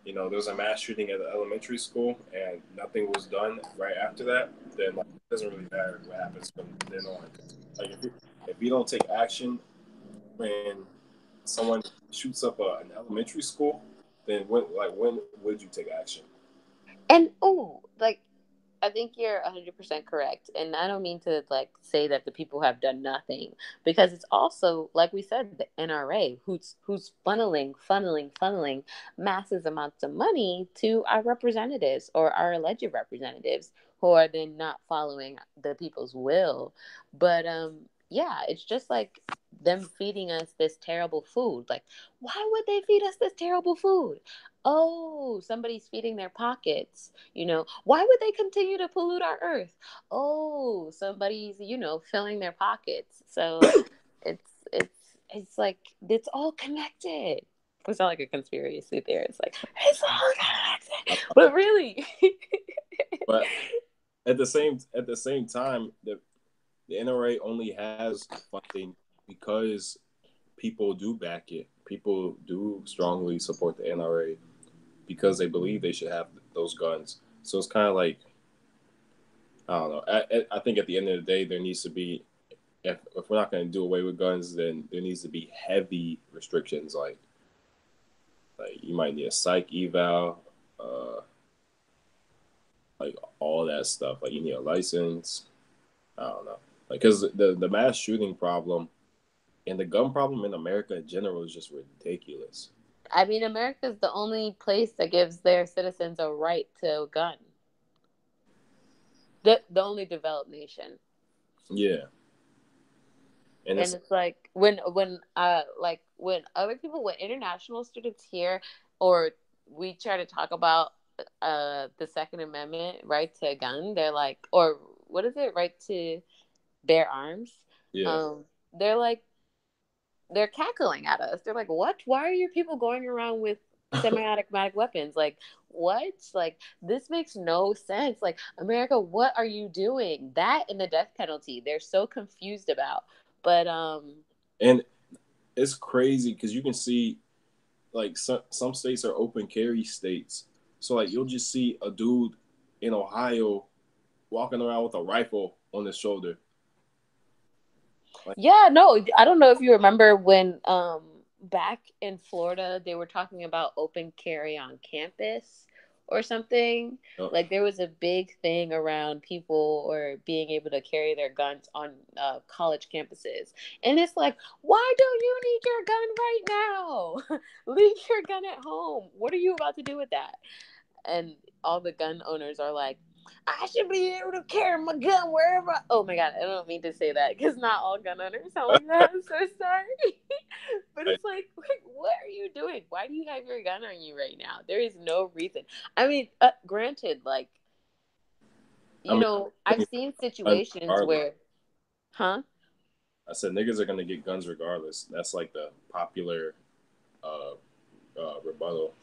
there was a mass shooting at the elementary school and nothing was done right after that, then like, it doesn't really matter what happens from then on. Like if you don't take action when someone shoots up an elementary school, then when would you take action? And like, I think you're 100% correct. And I don't mean to like say that the people have done nothing, because it's also, like we said, the NRA who's funneling massive amounts of money to our representatives, or our alleged representatives, who are then not following the people's will. But yeah, it's just like them feeding us this terrible food. Like, why would they feed us this terrible food? Oh, somebody's feeding their pockets. Why would they continue to pollute our earth? Oh, somebody's, filling their pockets. So it's like, it's all connected. It's not like a conspiracy theory. It's like, it's all connected. But really. But at the same time, the NRA only has funding because people do back it. People do strongly support the NRA because they believe they should have those guns. So it's kind of like, I don't know. I think at the end of the day, there needs to be, if we're not going to do away with guns, then there needs to be heavy restrictions. Like you might need a psych eval, like all that stuff. Like you need a license. I don't know. Like, because the mass shooting problem and the gun problem in America in general is just ridiculous. I mean, America is the only place that gives their citizens a right to a gun. The only developed nation. Yeah. And it's like when other people, when international students here, or we try to talk about the Second Amendment, right to a gun, they're like, or what is it, right to bear arms? Yeah. They're like, they're cackling at us. They're like, what? Why are your people going around with semi-automatic weapons? Like, what? Like, this makes no sense. Like, America, what are you doing? That and the death penalty, they're so confused about. But and it's crazy because you can see, like, some states are open carry states. So like you'll just see a dude in Ohio walking around with a rifle on his shoulder. Like, yeah, no, I don't know if you remember when back in Florida they were talking about open carry on campus or something. Like there was a big thing around people or being able to carry their guns on college campuses. And it's like, why don't you need your gun right now? Leave your gun at home. What are you about to do with that? And all the gun owners are like, I should be able to carry my gun wherever. Oh my God, I don't mean to say that because not all gun owners sound like that. I'm so sorry. But it's like, what are you doing? Why do you have your gun on you right now? There is no reason. I mean, granted, like, I've seen situations where, huh? I said niggas are gonna get guns regardless. That's like the popular rebuttal.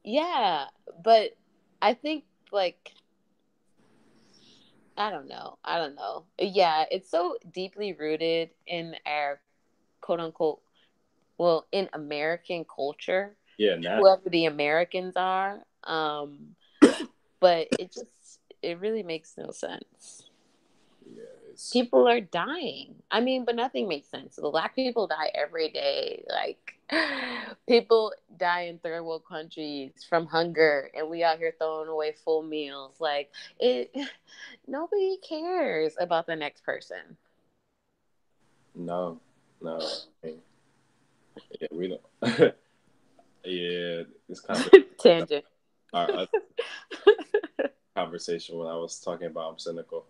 Yeah, but I think like I don't know. Yeah, it's so deeply rooted in our quote unquote, well, in American culture. Yeah, whoever the Americans are. But it really makes no sense. Yeah, people are dying. I mean, but nothing makes sense. The Black people die every day. Like people die in third world countries from hunger, and we out here throwing away full meals. Like it, nobody cares about the next person. No. Yeah, we don't. Yeah, it's kind of tangent. Our conversation conversation when I was talking about I'm cynical.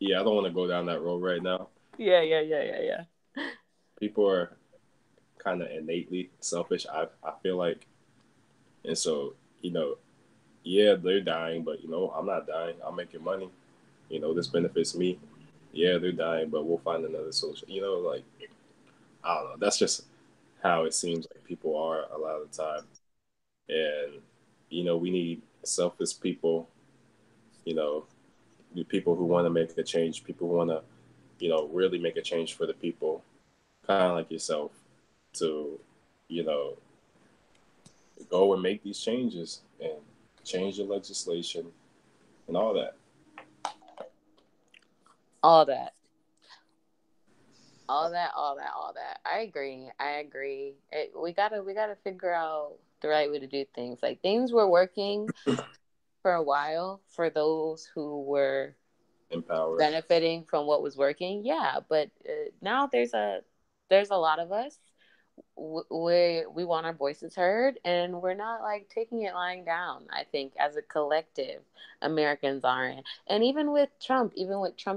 Yeah, I don't want to go down that road right now. Yeah. People are kind of innately selfish. I feel like, and so yeah, they're dying, but I'm not dying. I'm making money. This benefits me. Yeah, they're dying, but we'll find another solution. Like I don't know. That's just how it seems like people are a lot of the time. And we need selfless people. You know, the people who want to make a change, people who want to really make a change for the people, kind of like yourself, to you know go and make these changes and change the legislation and all that. All that. All that. I agree. We gotta figure out the right way to do things. Like things were working for a while for those who were Empower. benefiting from what was working. Yeah, but now there's a lot of us. We want our voices heard, and we're not like taking it lying down. I think as a collective, Americans aren't, and even with Trump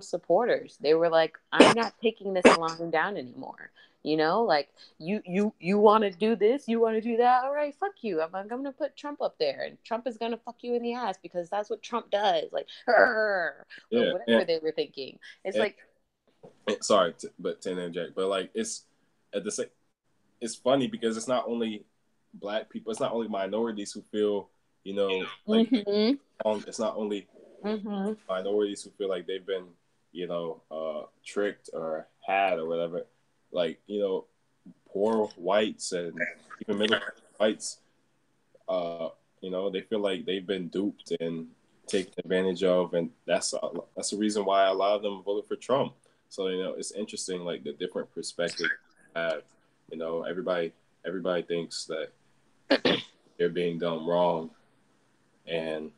supporters, they were like, "I'm not taking this lying down anymore." Like you want to do this, you want to do that. All right, fuck you. I'm going to put Trump up there, and Trump is going to fuck you in the ass because that's what Trump does. Like, or Yeah, whatever they were thinking. It's and, like, and sorry, but to interject, but like it's at the same. It's funny because it's not only black people, it's not only minorities who feel, like mm-hmm, it's not only mm-hmm. minorities who feel like they've been, tricked or had or whatever. Like, poor whites and even middle class whites, they feel like they've been duped and taken advantage of, and that's the reason why a lot of them voted for Trump. So it's interesting, like the different perspectives have. Everybody thinks that they're being done wrong, and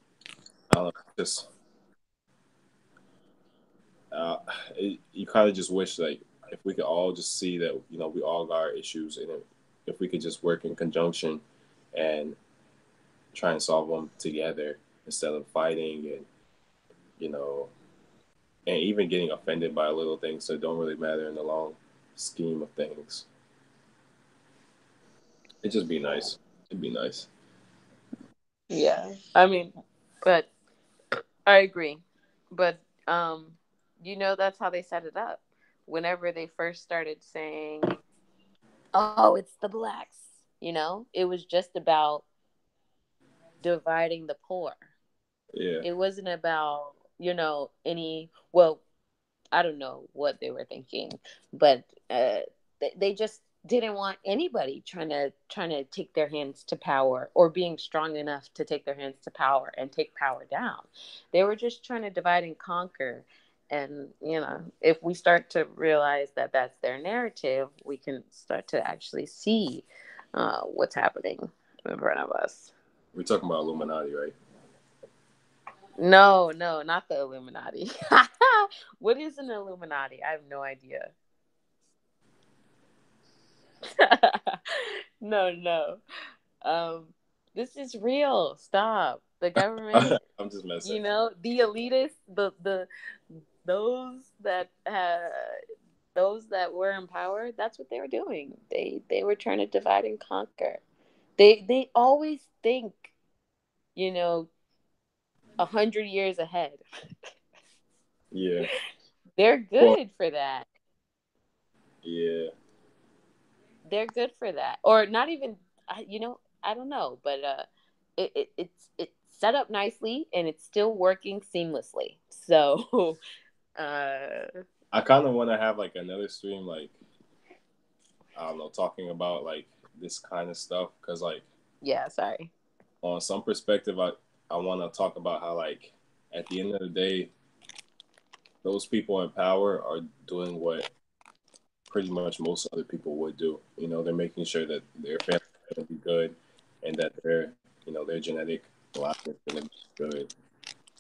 I don't know, just uh, you kind of just wish like if we could all just see that we all got our issues, and if we could just work in conjunction and try and solve them together instead of fighting and you know and even getting offended by little things that don't really matter in the long scheme of things. It'd just be nice. It'd be nice. Yeah. I mean, but I agree. But that's how they set it up. Whenever they first started saying, "Oh, it's the blacks," it was just about dividing the poor. Yeah. It wasn't about, any, well, I don't know what they were thinking, but they just didn't want anybody trying to take their hands to power or being strong enough to take their hands to power and take power down. They were just trying to divide and conquer. And if we start to realize that that's their narrative, we can start to actually see what's happening in front of us. We're talking about Illuminati, right? No, no, not the Illuminati. What is an Illuminati? I have no idea. No, no. Um, this is real. Stop. The government, I'm just messing. the elitists, the those that those that were in power, that's what they were doing. They were trying to divide and conquer. They always think, you know, 100 years ahead. Yeah. They're Well, good for that. yeah. They're good for that, or not even. I don't know, but it's set up nicely and it's still working seamlessly. So, uh, I kind of want to have like another stream, like I don't know, talking about like this kind of stuff because like yeah. Sorry. on some perspective, I want to talk about how like at the end of the day, those people in power are doing what pretty much most other people would do. They're making sure that their family is going to be good and that their genetic line is going to be good.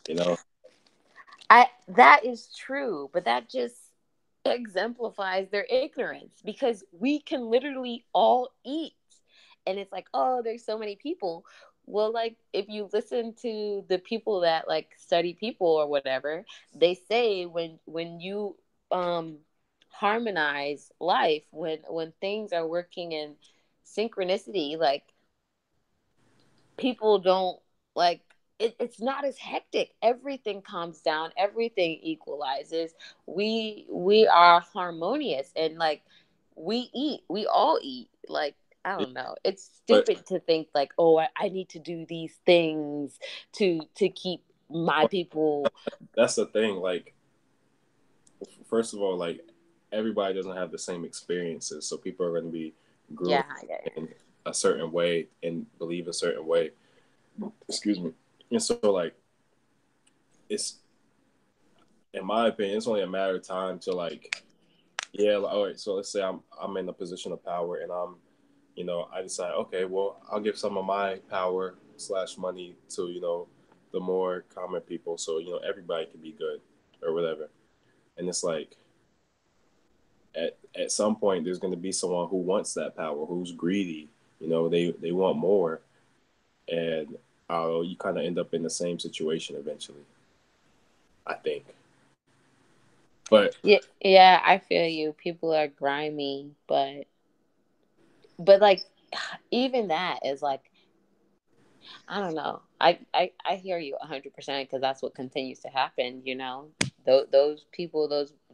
You know, That is true, but that just exemplifies their ignorance because we can literally all eat and it's like, oh, there's so many people. Well, like if you listen to the people that like study people or whatever, they say when you um harmonize life, when things are working in synchronicity, like people don't like it's not as hectic. Everything calms down, everything equalizes. We are harmonious, and like we all eat. Like I don't know, it's But stupid to think like, oh, I need to do these things to keep my people. that's the thing. Like, first of all, like everybody doesn't have the same experiences, so people are going to be grew Yeah, up yeah, in a certain way and believe a certain way. Excuse me. And so, like, it's in my opinion, it's only a matter of time to like, yeah. Like, all right, so let's say I'm in a position of power, and I decide, okay, well, I'll give some of my power slash money to the more common people, so everybody can be good or whatever. And it's like at some point there's going to be someone who wants that power, who's greedy. They want more, and you kind of end up in the same situation eventually, I think. But yeah, yeah, I feel you. People are grimy, but like even that is like, I don't know. I hear you 100% because that's what continues to happen. Those people,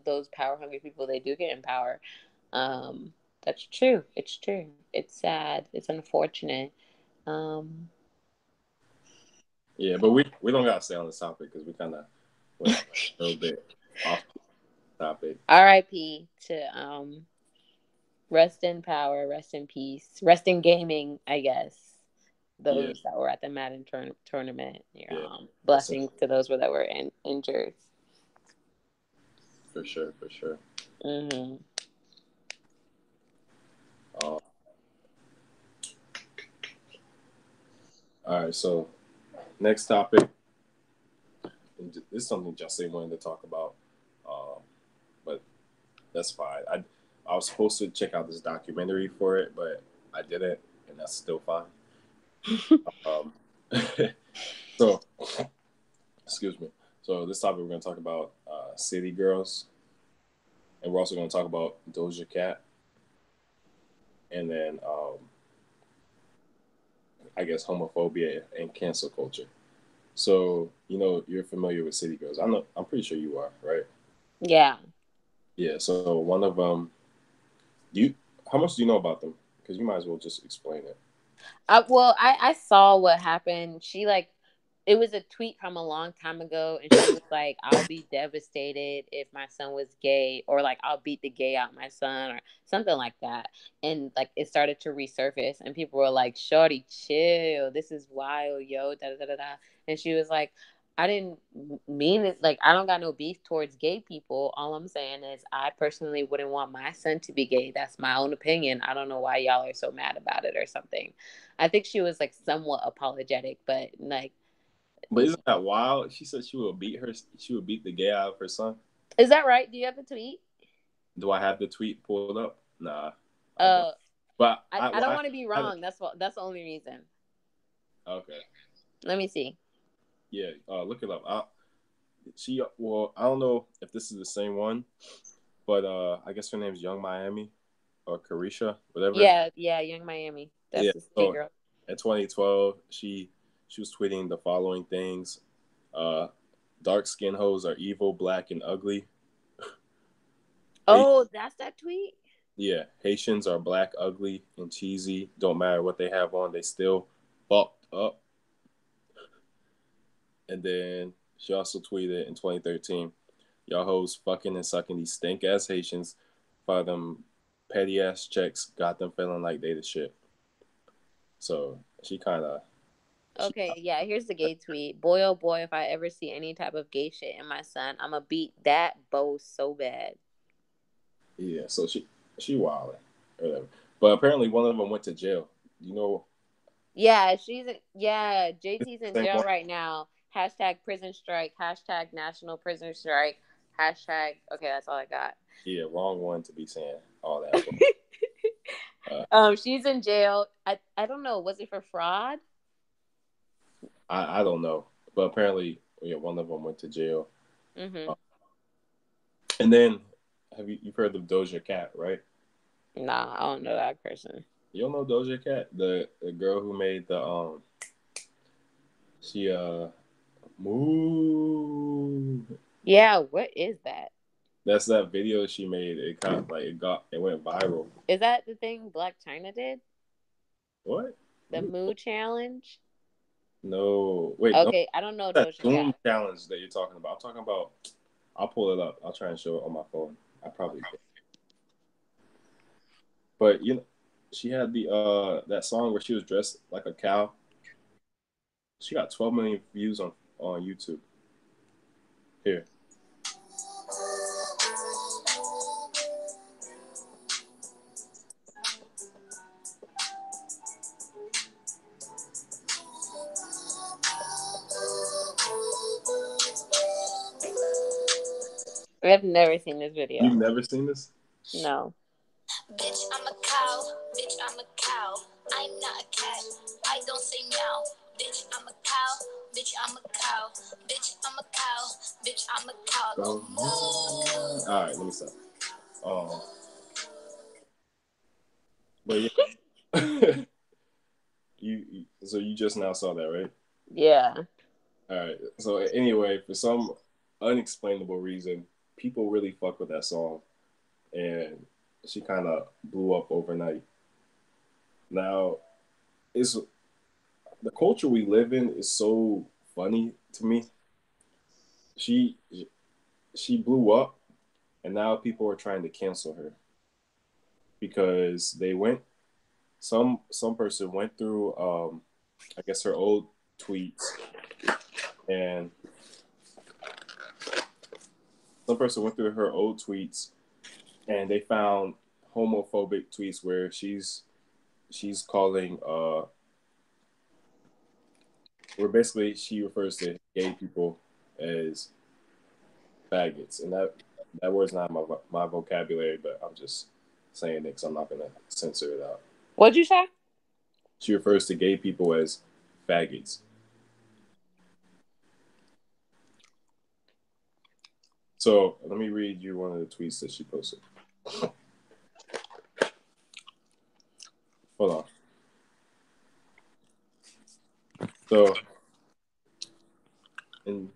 those power hungry people, they do get in power. That's true. It's true. It's sad. It's unfortunate. Um, yeah, but we don't gotta stay on this topic because we kind of went a little bit off topic. R.I.P. to rest in power, rest in peace, rest in gaming. I guess Yeah, those that were at the Madden tournament. yeah, Blessings to those that were injured. for sure, for sure. Mm-hmm. Uh, all right, so next topic. And this is something Jesse wanted to talk about, but that's fine. I was supposed to check out this documentary for it, but I didn't, and that's still fine. Um, so excuse me. So this topic we're going to talk about city girls, and we're also going to talk about Doja Cat, and then I guess homophobia and cancel culture. So you're familiar with city girls. I'm pretty sure you are, right? Yeah. Yeah. So one of them. Do you? How much do you know about them? Because you might as well just explain it. Well, I saw what happened. She like it was a tweet from a long time ago, and she was like, "I'll be devastated if my son was gay," or like, "I'll beat the gay out my son," or something like that. And like it started to resurface, and people were like, "Shorty, chill. This is wild, yo." Da da da da. And she was like, I didn't mean it. Like, I don't got no beef towards gay people. All I'm saying is, I personally wouldn't want my son to be gay. That's my own opinion. I don't know why y'all are so mad about it or something. I think she was like somewhat apologetic, but like, But isn't that wild? She said she would beat her. She would beat the gay out of her son. is that right? Do you have the tweet? Do I have the tweet pulled up? Nah, I don't. Uh, But I don't want to be I have it. wrong. That's the only reason. Okay. Let me see. Yeah. Look it up. Well, I don't know if this is the same one, but I guess her name's Young Miami or Carisha, whatever. Yeah, yeah, Young Miami. That's Yeah. the city So girl. in 2012, she was tweeting the following things: uh, dark skin hoes are evil, black, and ugly. Oh, that's that tweet. Yeah, Haitians are black, ugly, and cheesy. Don't matter what they have on, they still fucked up. And then she also tweeted in 2013, y'all hoes fucking and sucking these stink ass Haitians for them petty ass checks, got them feeling like they the shit. So she kind of, she, Okay, yeah, here's the gay tweet. Boy, oh boy, if I ever see any type of gay shit in my son, I'ma beat that bow so bad. yeah, so she wilding or whatever. But apparently one of them went to jail. You know, Yeah, JT's in same jail one. right now. Hashtag prison strike. Hashtag national prison strike. Hashtag, okay, that's all I got. Yeah, wrong one to be saying all that. But, She's in jail. I don't know. Was it for fraud? I don't know, but apparently, yeah, one of them went to jail. Mm-hmm. And then, you've heard of Doja Cat, right? Nah, I don't know that person. You don't know Doja Cat, the girl who made the she move. Yeah, what is that? That's that video she made. It went viral. Is that the thing Black China did? What? The Moo Challenge? No, wait, no. Okay, I don't know That Doja Zoom Cat. challenge that you're talking about. I'm talking about. I'll pull it up. I'll try and show it on my phone. I probably did. But she had the that song where she was dressed like a cow. She got 12 million views on YouTube. Here. I've never seen this You've video. never seen this? No. Bitch, I'm a cow. Bitch, I'm a cow. I'm not a cat. I don't say meow. Bitch, I'm a cow. Bitch, I'm a cow. Bitch, I'm a cow. Bitch, I'm a cow. Go moo. All right, let me stop. But yeah, so you just now saw that, right? Yeah. All right. So anyway, for some unexplainable reason, people really fuck with that song, and she kind of blew up overnight. Now, it's the culture we live in is so funny to me. She she blew up, and now people are trying to cancel her because some person went through I guess her old tweets, and some person went through her old tweets and they found homophobic tweets where she's calling where basically she refers to gay people as faggots, and that word's not my vocabulary, but I'm just saying it because I'm not gonna censor it out. What'd you say? She refers to gay people as faggots. So let me read you one of the tweets that she posted. Hold on. So, all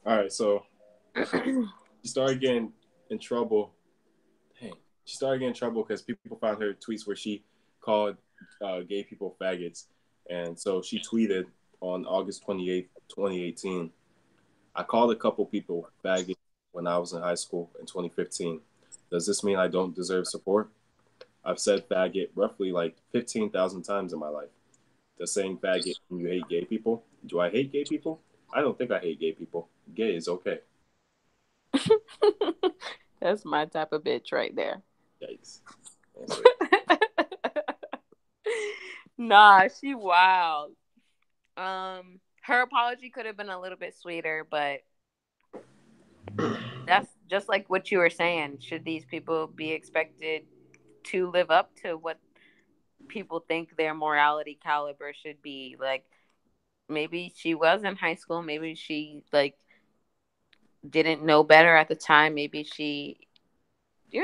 right, so she started getting in trouble. Dang. She started getting in trouble because people found her tweets where she called gay people faggots. And so she tweeted on August 28th, 2018, I called a couple people faggots when I was in high school in 2015. Does this mean I don't deserve support? I've said faggot roughly like 15,000 times in my life. Does saying faggot mean you hate gay people? Do I hate gay people? I don't think I hate gay people. Gay is okay. That's my type of bitch right there. Yikes. Nah, she wild. Her apology could have been a little bit sweeter, but that's just like what you were saying. Should these people be expected to live up to what people think their morality caliber should be? Like, maybe she was in high school, maybe she like didn't know better at the time, maybe she, I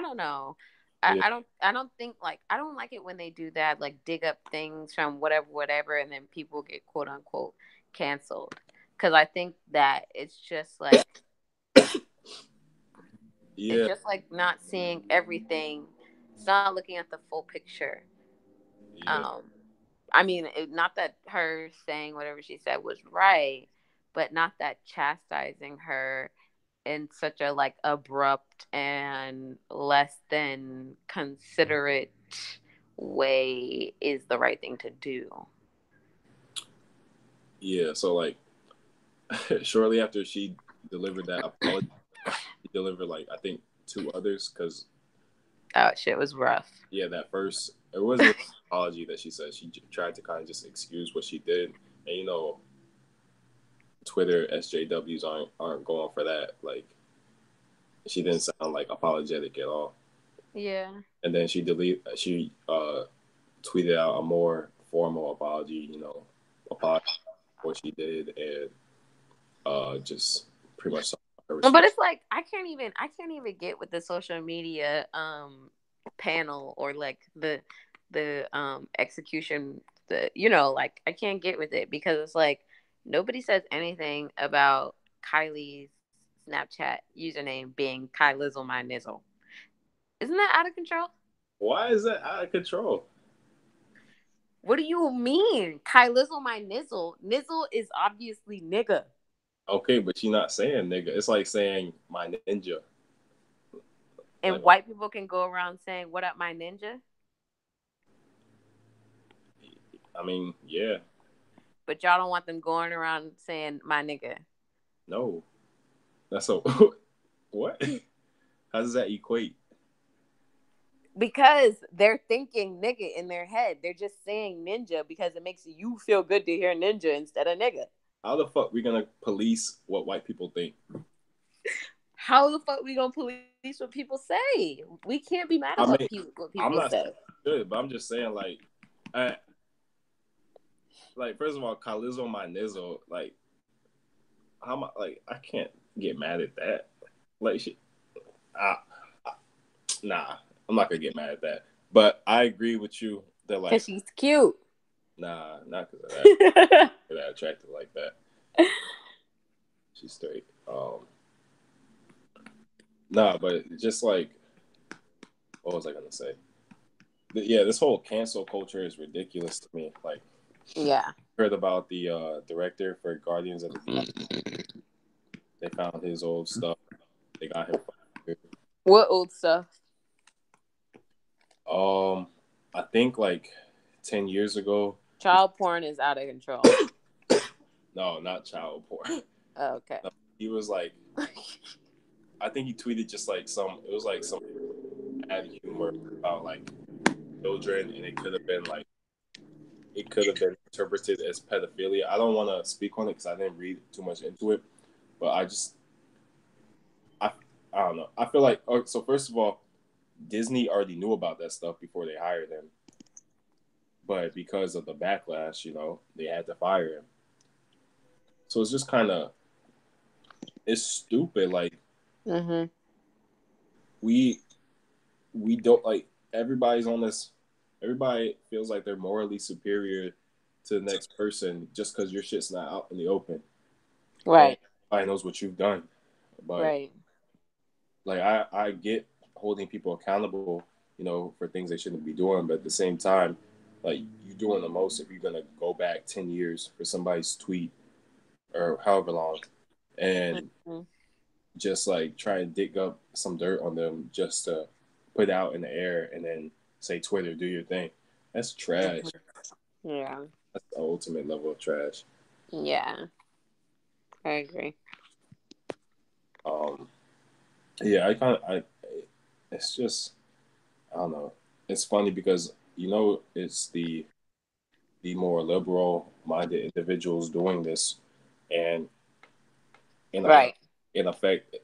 don't know. Yeah. I don't think, like, I don't like it when they do that, like dig up things from whatever, and then people get quote unquote canceled. Because I think that it's just like Yeah. it's just like not seeing everything. It's not looking at the full picture. Yeah. I mean, not that her saying whatever she said was right, but not that chastising her in such a like abrupt and less than considerate way is the right thing to do. Yeah. So like shortly after she delivered that apology, she delivered like I think two others because Oh shit was rough. yeah, that first it wasn't an apology that she said. She tried to kind of just excuse what she did, and Twitter SJWs aren't going for that. Like she didn't sound like apologetic at all. Yeah. And then she tweeted out a more formal apology, apology for what she did, and just pretty much her But response. it's like I can't even get with the social media panel or like the execution, like I can't get with it because it's like nobody says anything about Kylie's Snapchat username being Kai Lizzle my nizzle. Isn't that out of control? Why is that out of control? What do you mean? Kai Lizzle my nizzle. Nizzle is obviously nigga. Okay, but you're not saying nigga. It's like saying my ninja. And Like, white people can go around saying, "What up, my ninja?" I mean, yeah, But y'all don't want them going around saying, "My nigga." no, that's so. What? How does that equate? Because they're thinking nigga in their head. They're just saying ninja because it makes you feel good to hear ninja instead of nigga. How the fuck we gonna police what white people think? How the fuck we gonna police what people say? We can't be mad I at mean, what people I'm not say. good, but I'm just saying, like first of all, Kalizo my nizzle, like how am I, like I can't get mad at that. Like I, nah, I'm not gonna get mad at that. But I agree with you that like, Because she's cute. nah, not because of that. That attractive like that. She's straight. Nah, but just like, what was I gonna say? Yeah, this whole cancel culture is ridiculous to me. Like, Yeah. heard about the director for Guardians of the Galaxy. They found his old stuff. They got him fired. What old stuff? I think like 10 years ago. Child porn is out of control. No, not child porn. Oh, okay. No, he was like, I think he tweeted just like it was like some bad humor about like children, and it could have been interpreted as pedophilia. I don't want to speak on it because I didn't read too much into it, but I don't know. I feel like, so first of all, Disney already knew about that stuff before they hired him, but because of the backlash, they had to fire him. So it's just it's stupid. Like, Mm-hmm. we don't like everybody's on this. Everybody feels like they're morally superior to the next person just because your shit's not out in the open. Right. And everybody knows what you've done, but Right. like I get holding people accountable, for things they shouldn't be doing, but at the same time, like you're doing the most if you're gonna go back 10 years for somebody's tweet or however long, and Mm-hmm. just like try and dig up some dirt on them just to put out in the air and then say Twitter, do your thing. That's trash. Yeah. That's the ultimate level of trash. Yeah. I agree. Yeah, it's just, I don't know. It's funny because it's the more liberal minded individuals doing this, and Right. in effect,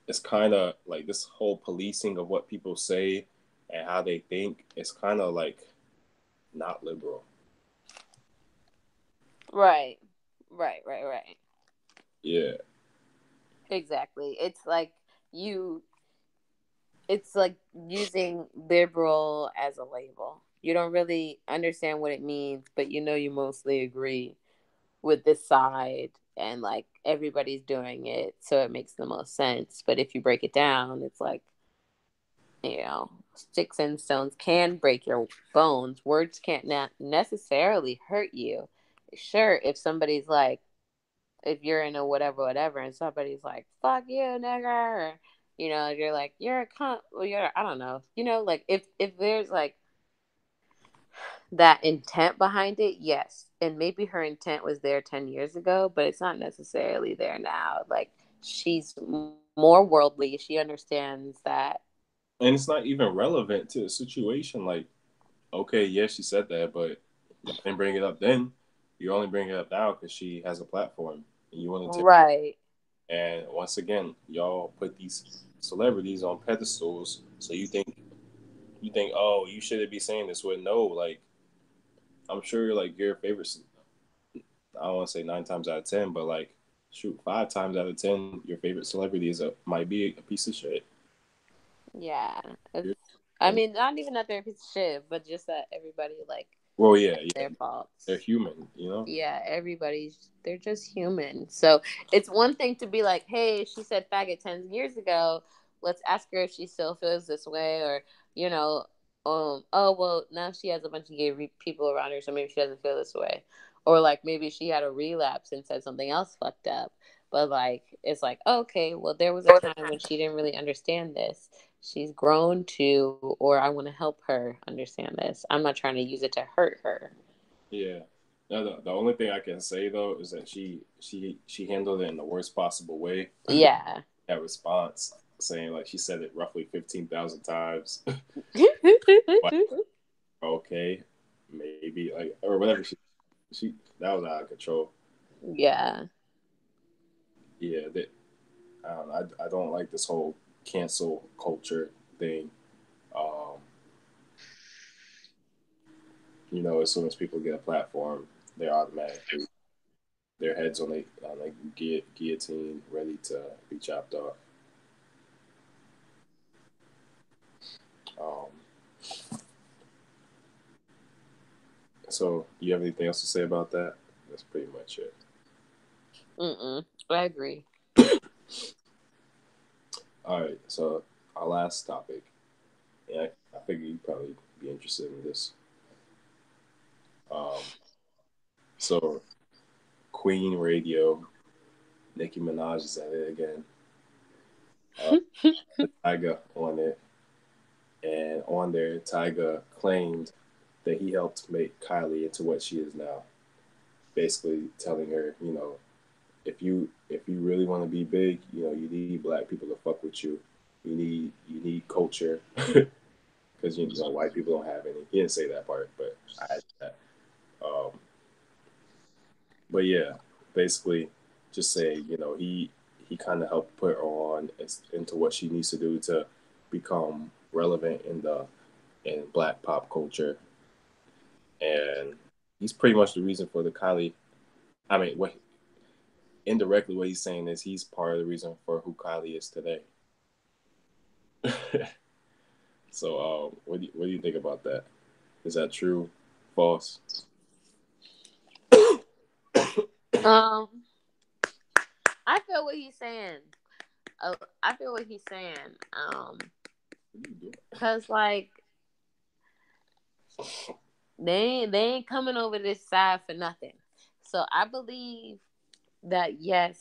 it's kind of like this whole policing of what people say and how they think. It's kind of like not liberal. Right. Yeah. Exactly. It's like using liberal as a label. You don't really understand what it means, but you mostly agree with this side and like everybody's doing it, so it makes the most sense. But if you break it down, it's like, sticks and stones can break your bones. Words can't necessarily hurt you. Sure, if somebody's like, if you're in a whatever, and somebody's like, "Fuck you, nigger," or, you're like, "You're a cunt," well, I don't know, like if there's like that intent behind it, yes, and maybe her intent was there 10 years ago, but it's not necessarily there now. Like she's more worldly. She understands that. And it's not even relevant to the situation. Like, okay, yeah, she said that, but I didn't bring it up then. You only bring it up now because she has a platform and you want to. Right. And once again, y'all put these celebrities on pedestals. So you think, oh, you shouldn't be saying this. Well, no, like I'm sure like your favorite. I don't want to say 9 times out of 10, but like shoot, 5 times out of 10, your favorite celebrity might be a piece of shit. Yeah. I mean, not even that they're a piece of shit, but just that everybody like Well, yeah, their faults. they're human, you know. Yeah, they're just human. So it's one thing to be like, hey, she said faggot 10 years ago. Let's ask her if she still feels this way, or you know, oh well, now she has a bunch of gay people around her, so maybe she doesn't feel this way, or like maybe she had a relapse and said something else fucked up. But like, it's like, okay, well, there was a time when she didn't really understand this. She's grown to, or I want to help her understand this. I'm not trying to use it to hurt her. Yeah. No, the only thing I can say though is that she handled it in the worst possible way. Yeah. That response saying like she said it roughly 15,000 times. Like, okay, maybe like or whatever she that was out of control. Yeah. Yeah, that I don't like this whole cancel culture thing. Um, as soon as people get a platform, they're automatically their heads on a guillotine, ready to be chopped off. Um, so, you have anything else to say about that? That's pretty much it. I agree. All right, so our last topic, and I figure you'd probably be interested in this. Um, so Queen Radio, Nicki Minaj is at it again. Tyga on it, and on there, Tyga claimed that he helped make Kylie into what she is now. Basically, telling her, if you really want to be big, you need black people to fuck with you. You need culture because white people don't have any. He didn't say that part, but I had that. Um, but yeah, basically, just say he kind of helped put her on into what she needs to do to become relevant in black pop culture, and he's pretty much the reason for the Kylie. I mean, what indirectly what he's saying is he's part of the reason for who Kylie is today. So, what do you think about that? Is that true? False? Um, I feel what he's saying. I feel what he's saying. Cause like they ain't coming over this side for nothing. So I believe that yes,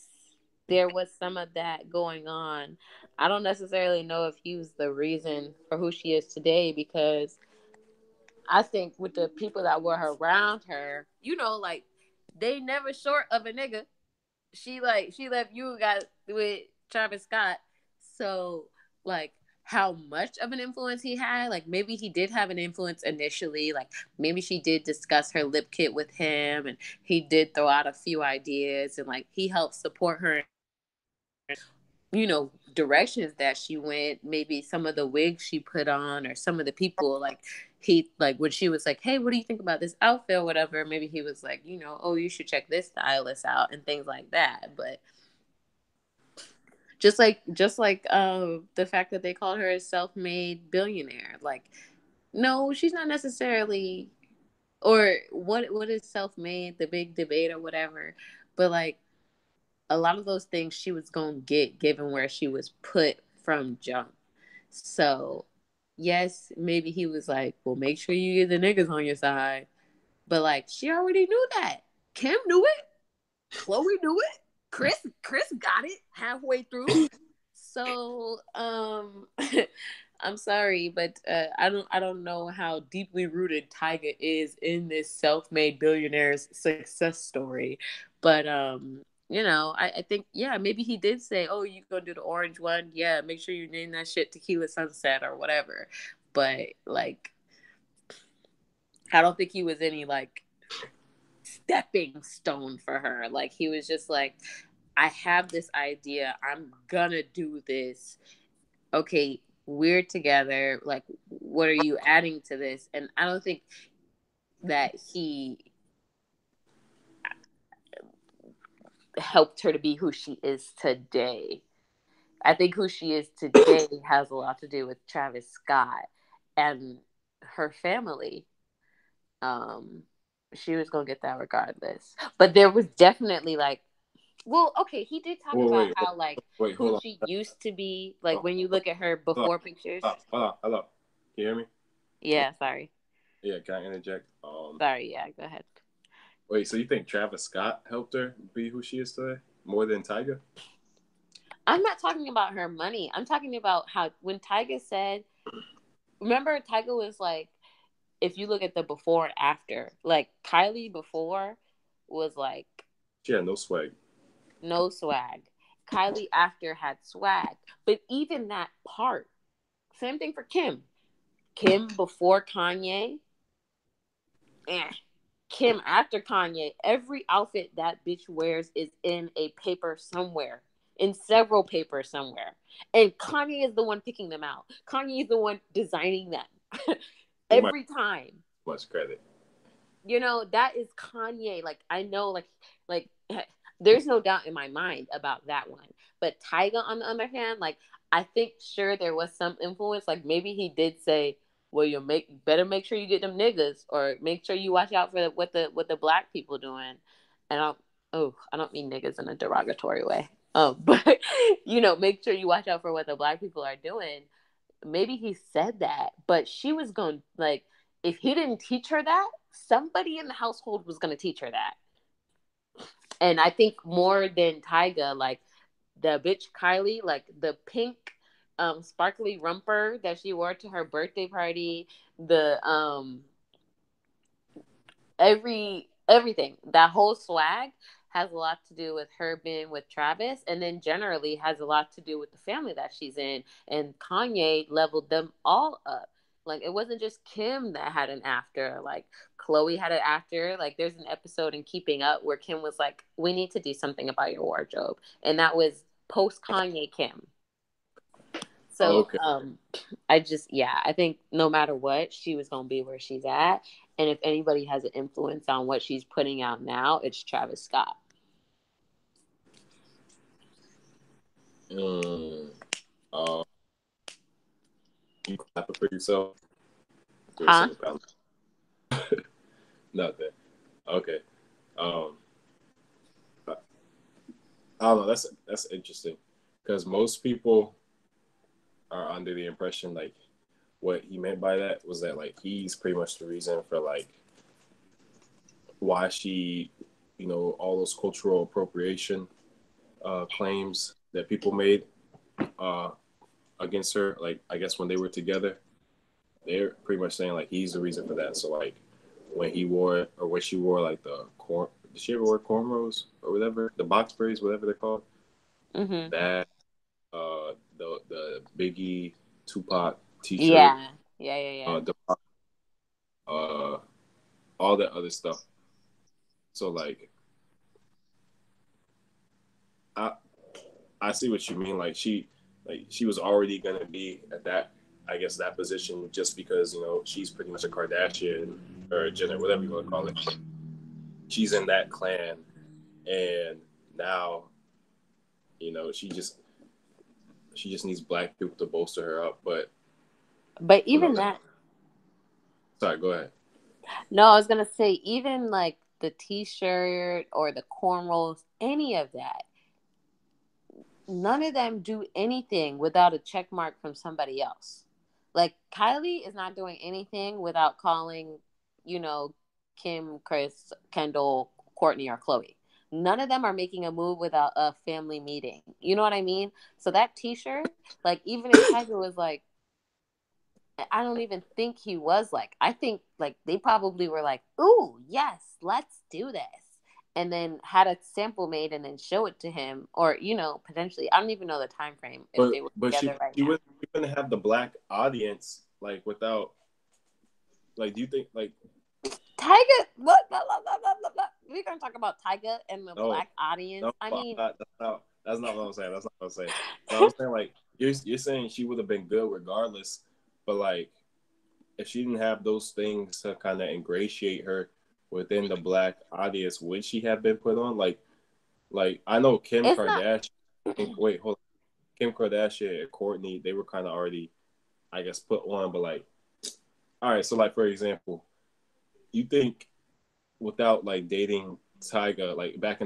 there was some of that going on. I don't necessarily know if he was the reason for who she is today because I think with the people that were around her, like they never short of a nigga. She left you and got with Travis Scott. So like how much of an influence he had, like maybe he did have an influence initially, like maybe she did discuss her lip kit with him and he did throw out a few ideas and like he helped support her, directions that she went, maybe some of the wigs she put on or some of the people like he like when she was like, hey, what do you think about this outfit or whatever, maybe he was like, oh, you should check this stylist out and things like that. But just like the fact that they called her a self-made billionaire, like no, she's not necessarily, or what is self-made, the big debate or whatever, but like a lot of those things she was going to get given where she was put from jump. So, yes, maybe he was like, well, make sure you get the niggas on your side. But like, she already knew that. Kim knew it. Chloe knew it. Chris got it halfway through. So, I'm sorry, but I don't know how deeply rooted Tyga is in this self-made billionaire's success story, but I think yeah, maybe he did say, oh, you gonna do the orange one? Yeah, make sure you name that shit Tequila Sunset or whatever. But like, I don't think he was any like stepping stone for her. Like he was just like, I have this idea, I'm gonna do this. okay, we're together. Like, what are you adding to this? And I don't think that he helped her to be who she is today. I think who she is today has a lot to do with Travis Scott and her family. Um, she was gonna get that regardless. But there was definitely like, well, okay, he did talk about Wait, how like wait, who hold she on. used to be. Like when you look at her Hold before pictures. on. Hold on. Hello. Can you hear me? Yeah, sorry. Yeah, can I interject? Sorry, yeah, go ahead. Wait, so you think Travis Scott helped her be who she is today more than Tyga? I'm not talking about her money. I'm talking about how when Tyga said, remember Tyga was like, if you look at the before and after, like Kylie before was like She had no swag. no swag. Kylie after had swag. But even that part, same thing for Kim. Kim before Kanye, eh. Kim after Kanye, every outfit that bitch wears is in a paper somewhere, in several papers somewhere. And Kanye is the one picking them out. Kanye is the one designing them every time. Much credit. You know, that is Kanye. Like, I know, like, there's no doubt in my mind about that one. But Tyga, on the other hand, like, I think sure there was some influence. Like, maybe he did say, well, you better make sure you get them niggas, or make sure you watch out for what the black people doing. And I don't mean niggas in a derogatory way. But you know, make sure you watch out for what the black people are doing. Maybe he said that, but she was going like, if he didn't teach her that, somebody in the household was going to teach her that. And I think more than Tyga, like the bitch Kylie, like the pink sparkly romper that she wore to her birthday party, the everything, that whole swag has a lot to do with her being with Travis, and then generally has a lot to do with the family that she's in. And Kanye leveled them all up. Like, it wasn't just Kim that had an after. Like, Chloe had an after. Like, there's an episode in Keeping Up where Kim was like, we need to do something about your wardrobe. And that was post Kanye Kim. So, Okay. I think no matter what, she was going to be where she's at. And if anybody has an influence on what she's putting out now, it's Travis Scott. You clapping for yourself? Huh? Nothing. Okay. Um, I don't know. That's interesting because most people are under the impression like what he meant by that was that like he's pretty much the reason for like why she, all those cultural appropriation claims that people made uh, against her. Like I guess when they were together, they're pretty much saying like he's the reason for that. So like when he wore or when she wore like the corn, did she ever wear cornrows or whatever, the box braids, whatever they're called? Mm-hmm. That the Biggie Tupac T-shirt, yeah. all that other stuff. So like I see what you mean. Like she was already gonna be at that, I guess, that position just because she's pretty much a Kardashian or a Jenner, whatever you want to call it. She's in that clan, and now she just needs black people to bolster her up. But even that. Sorry, go ahead. No, I was gonna say even like the T-shirt or the cornrows, any of that. None of them do anything without a check mark from somebody else. Like Kylie is not doing anything without calling, Kim, Chris, Kendall, Courtney, or Chloe. None of them are making a move without a family meeting. You know what I mean? So that T-shirt, like even if Tiger was like, I don't even think he was like, I think like they probably were like, ooh, yes, let's do this. And then had a sample made and then show it to him, or potentially, I don't even know the time frame if they were together right now. She wouldn't have the black audience like without, like, do you think like Tyga? What? We're gonna talk about Tyga and the black audience. no, I mean, that's not what I'm saying. That's not what I'm saying. So I was saying like you're saying she would have been good regardless, but like if she didn't have those things to kind of ingratiate her within the black audience, would she have been put on? Like I know Kim It's not. Kardashian. Wait, hold on. Kim Kardashian and Courtney, they were kind of already, I guess, put on. But like, all right, so like for example, you think without like dating Tyga, like back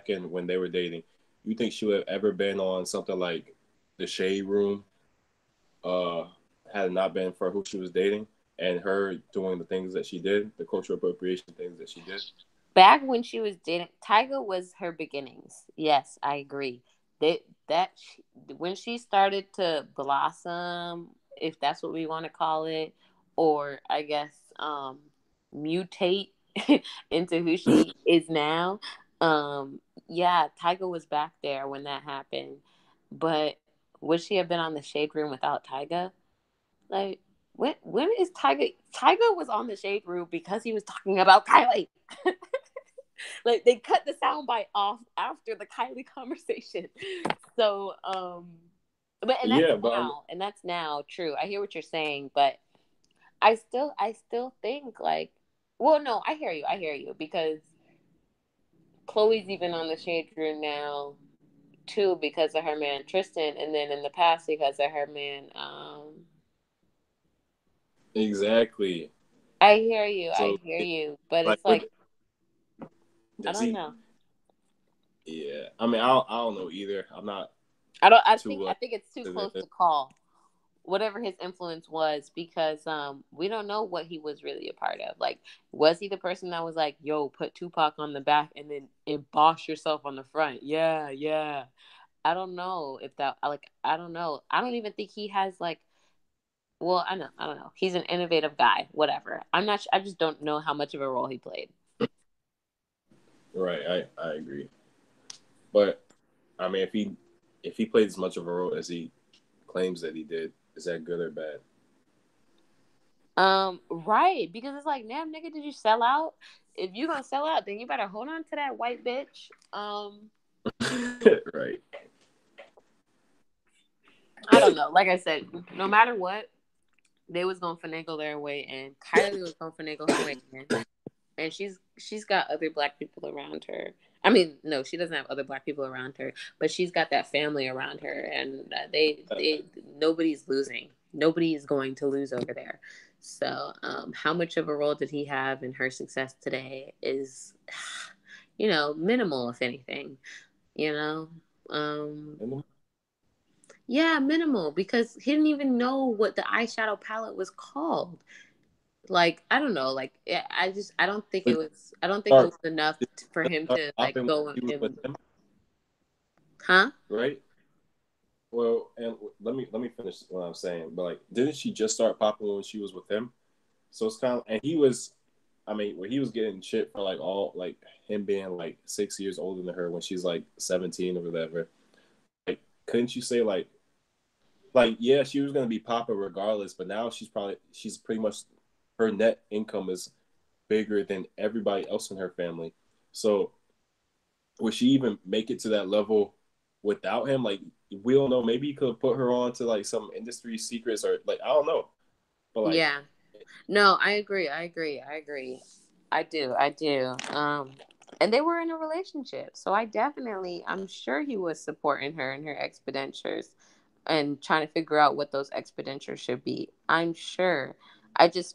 in when they were dating, you think she would have ever been on something like The Shade Room? Uh, had it not been for who she was dating and her doing the things that she did, the cultural appropriation things that she did. Back when she was dating, Tyga was her beginnings. Yes, I agree. When she started to blossom, if that's what we want to call it, or I guess mutate into who she is now. Yeah, Tyga was back there when that happened, but would she have been on the Shade Room without Tyga? Like, when is Tyga? Tyga was on the Shade Room because he was talking about Kylie. Like they cut the soundbite off after the Kylie conversation. So, but Yeah, but and that's now true. I hear what you're saying, but I still think like, well, no, I hear you because Chloe's even on the Shade Room now too because of her man Tristan, and then in the past because of her man. exactly. I So hear you, but like, it's like I does don't he? know. Yeah, I mean, I don't know either. I'm not I don't. too I think it's too to close this. to call whatever his influence was because we don't know what he was really a part of. Like, was he the person that was like, "Yo, put Tupac on the back and then emboss yourself on the front"? Yeah, yeah. I don't know if that. Like, I don't know. I don't even think he has like. Well, I don't know. He's an innovative guy. Whatever. I'm not. I just don't know how much of a role he played. Right, I agree. But I mean, if he played as much of a role as he claims that he did, is that good or bad? Right, because it's like, damn, nigga, did you sell out? If you gonna sell out, then you better hold on to that white bitch. Right. I don't know. Like I said, no matter what, they was gonna finagle their way in. Kylie was gonna finagle her way in, and she's got other black people around her. I mean, no, she doesn't have other black people around her, but she's got that family around her, and they nobody's losing. Nobody is going to lose over there. So, how much of a role did he have in her success today is, minimal, if anything. You know, um, yeah, minimal because he didn't even know what the eyeshadow palette was called. Like, I don't know. Like, I don't think it But was. I don't think it start was enough for him start to like popping when go he was with and, him, huh? right? Well, and let me finish what I'm saying. But like, didn't she just start popping when she was with him? So it's kind of, and he was, I mean, when he was getting shit for like all like him being like 6 years older than her when she's like 17 or whatever. Like, couldn't you say like yeah, she was gonna be popping regardless, but now she's pretty much her net income is bigger than everybody else in her family. So would she even make it to that level without him? Like we don't know. Maybe he could put her on to like some industry secrets or like I don't know. But like Yeah. No, I agree. I do. And they were in a relationship, so I'm sure he was supporting her in her expenditures and trying to figure out what those expenditures should be. I'm sure.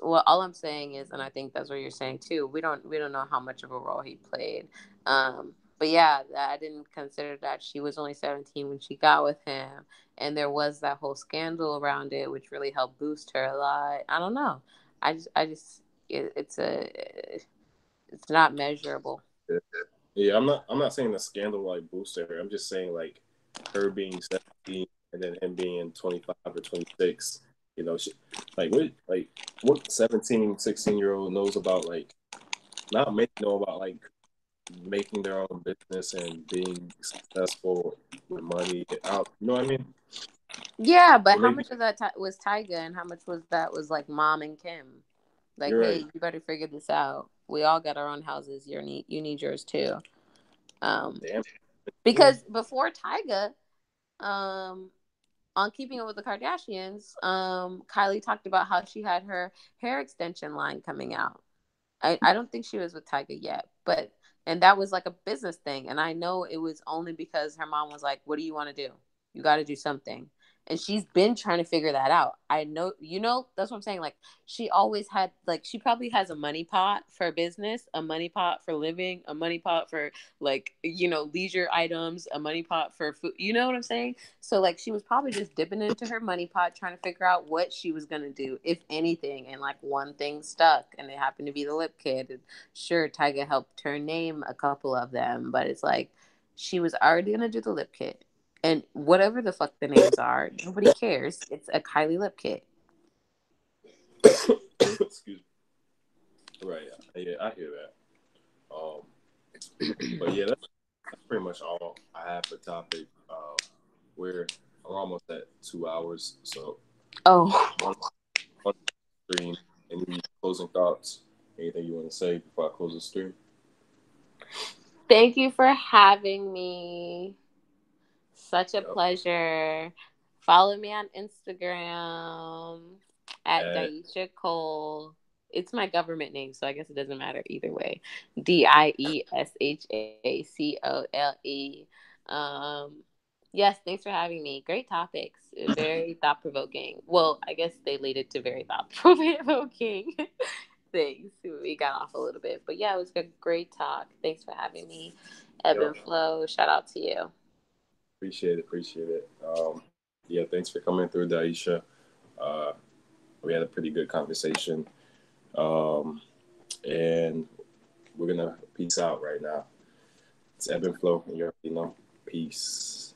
Well, all I'm saying is, and I think that's what you're saying too. We don't know how much of a role he played. But yeah, I didn't consider that she was only 17 when she got with him, and there was that whole scandal around it, which really helped boost her a lot. I don't know. I just, it's not measurable. yeah, I'm not saying the scandal like boosted her. I'm just saying like her being 17 and then him being 25 or 26. What 17, 16 year old knows about like not many know about like making their own business and being successful with money. You know what I mean? Yeah, but Or how maybe much of that was Tyga, and how much was like mom and Kim? Like, you're hey, right. you better figure this out. We all got our own houses. You need yours too. Um, Damn. because before Tyga, on Keeping Up with the Kardashians, Kylie talked about how she had her hair extension line coming out. I don't think she was with Tyga yet, but and that was like a business thing. And I know it was only because her mom was like, "What do you want to do? You got to do something." And she's been trying to figure that out. I know, that's what I'm saying. Like, she always had, like, she probably has a money pot for business, a money pot for living, a money pot for, like, leisure items, a money pot for food. You know what I'm saying? So, like, she was probably just dipping into her money pot, trying to figure out what she was going to do, if anything. And, like, one thing stuck, and it happened to be the lip kit. And sure, Tyga helped her name a couple of them, but it's like she was already going to do the lip kit. And whatever the fuck the names are, nobody cares. It's a Kylie lip kit. Excuse me. Right. Yeah, I hear that. But yeah, that's pretty much all I have for topic. We're almost at 2 hours, so one stream. Any closing thoughts? Anything you want to say before I close the stream? Thank you for having me. Such a pleasure. Follow me on Instagram at Diesha Cole. It's my government name, so I guess it doesn't matter either way. DIESHACOLE. Yes, thanks for having me. Great topics. Very thought provoking. Well, I guess they lead it to very thought provoking things. We got off a little bit, but yeah, it was a great talk. Thanks for having me. Ebb and Flow. Shout out to you. Appreciate it. Yeah, thanks for coming through, Diesha. We had a pretty good conversation. And we're going to peace out right now. It's Ebb and Flow, and you already know. Peace.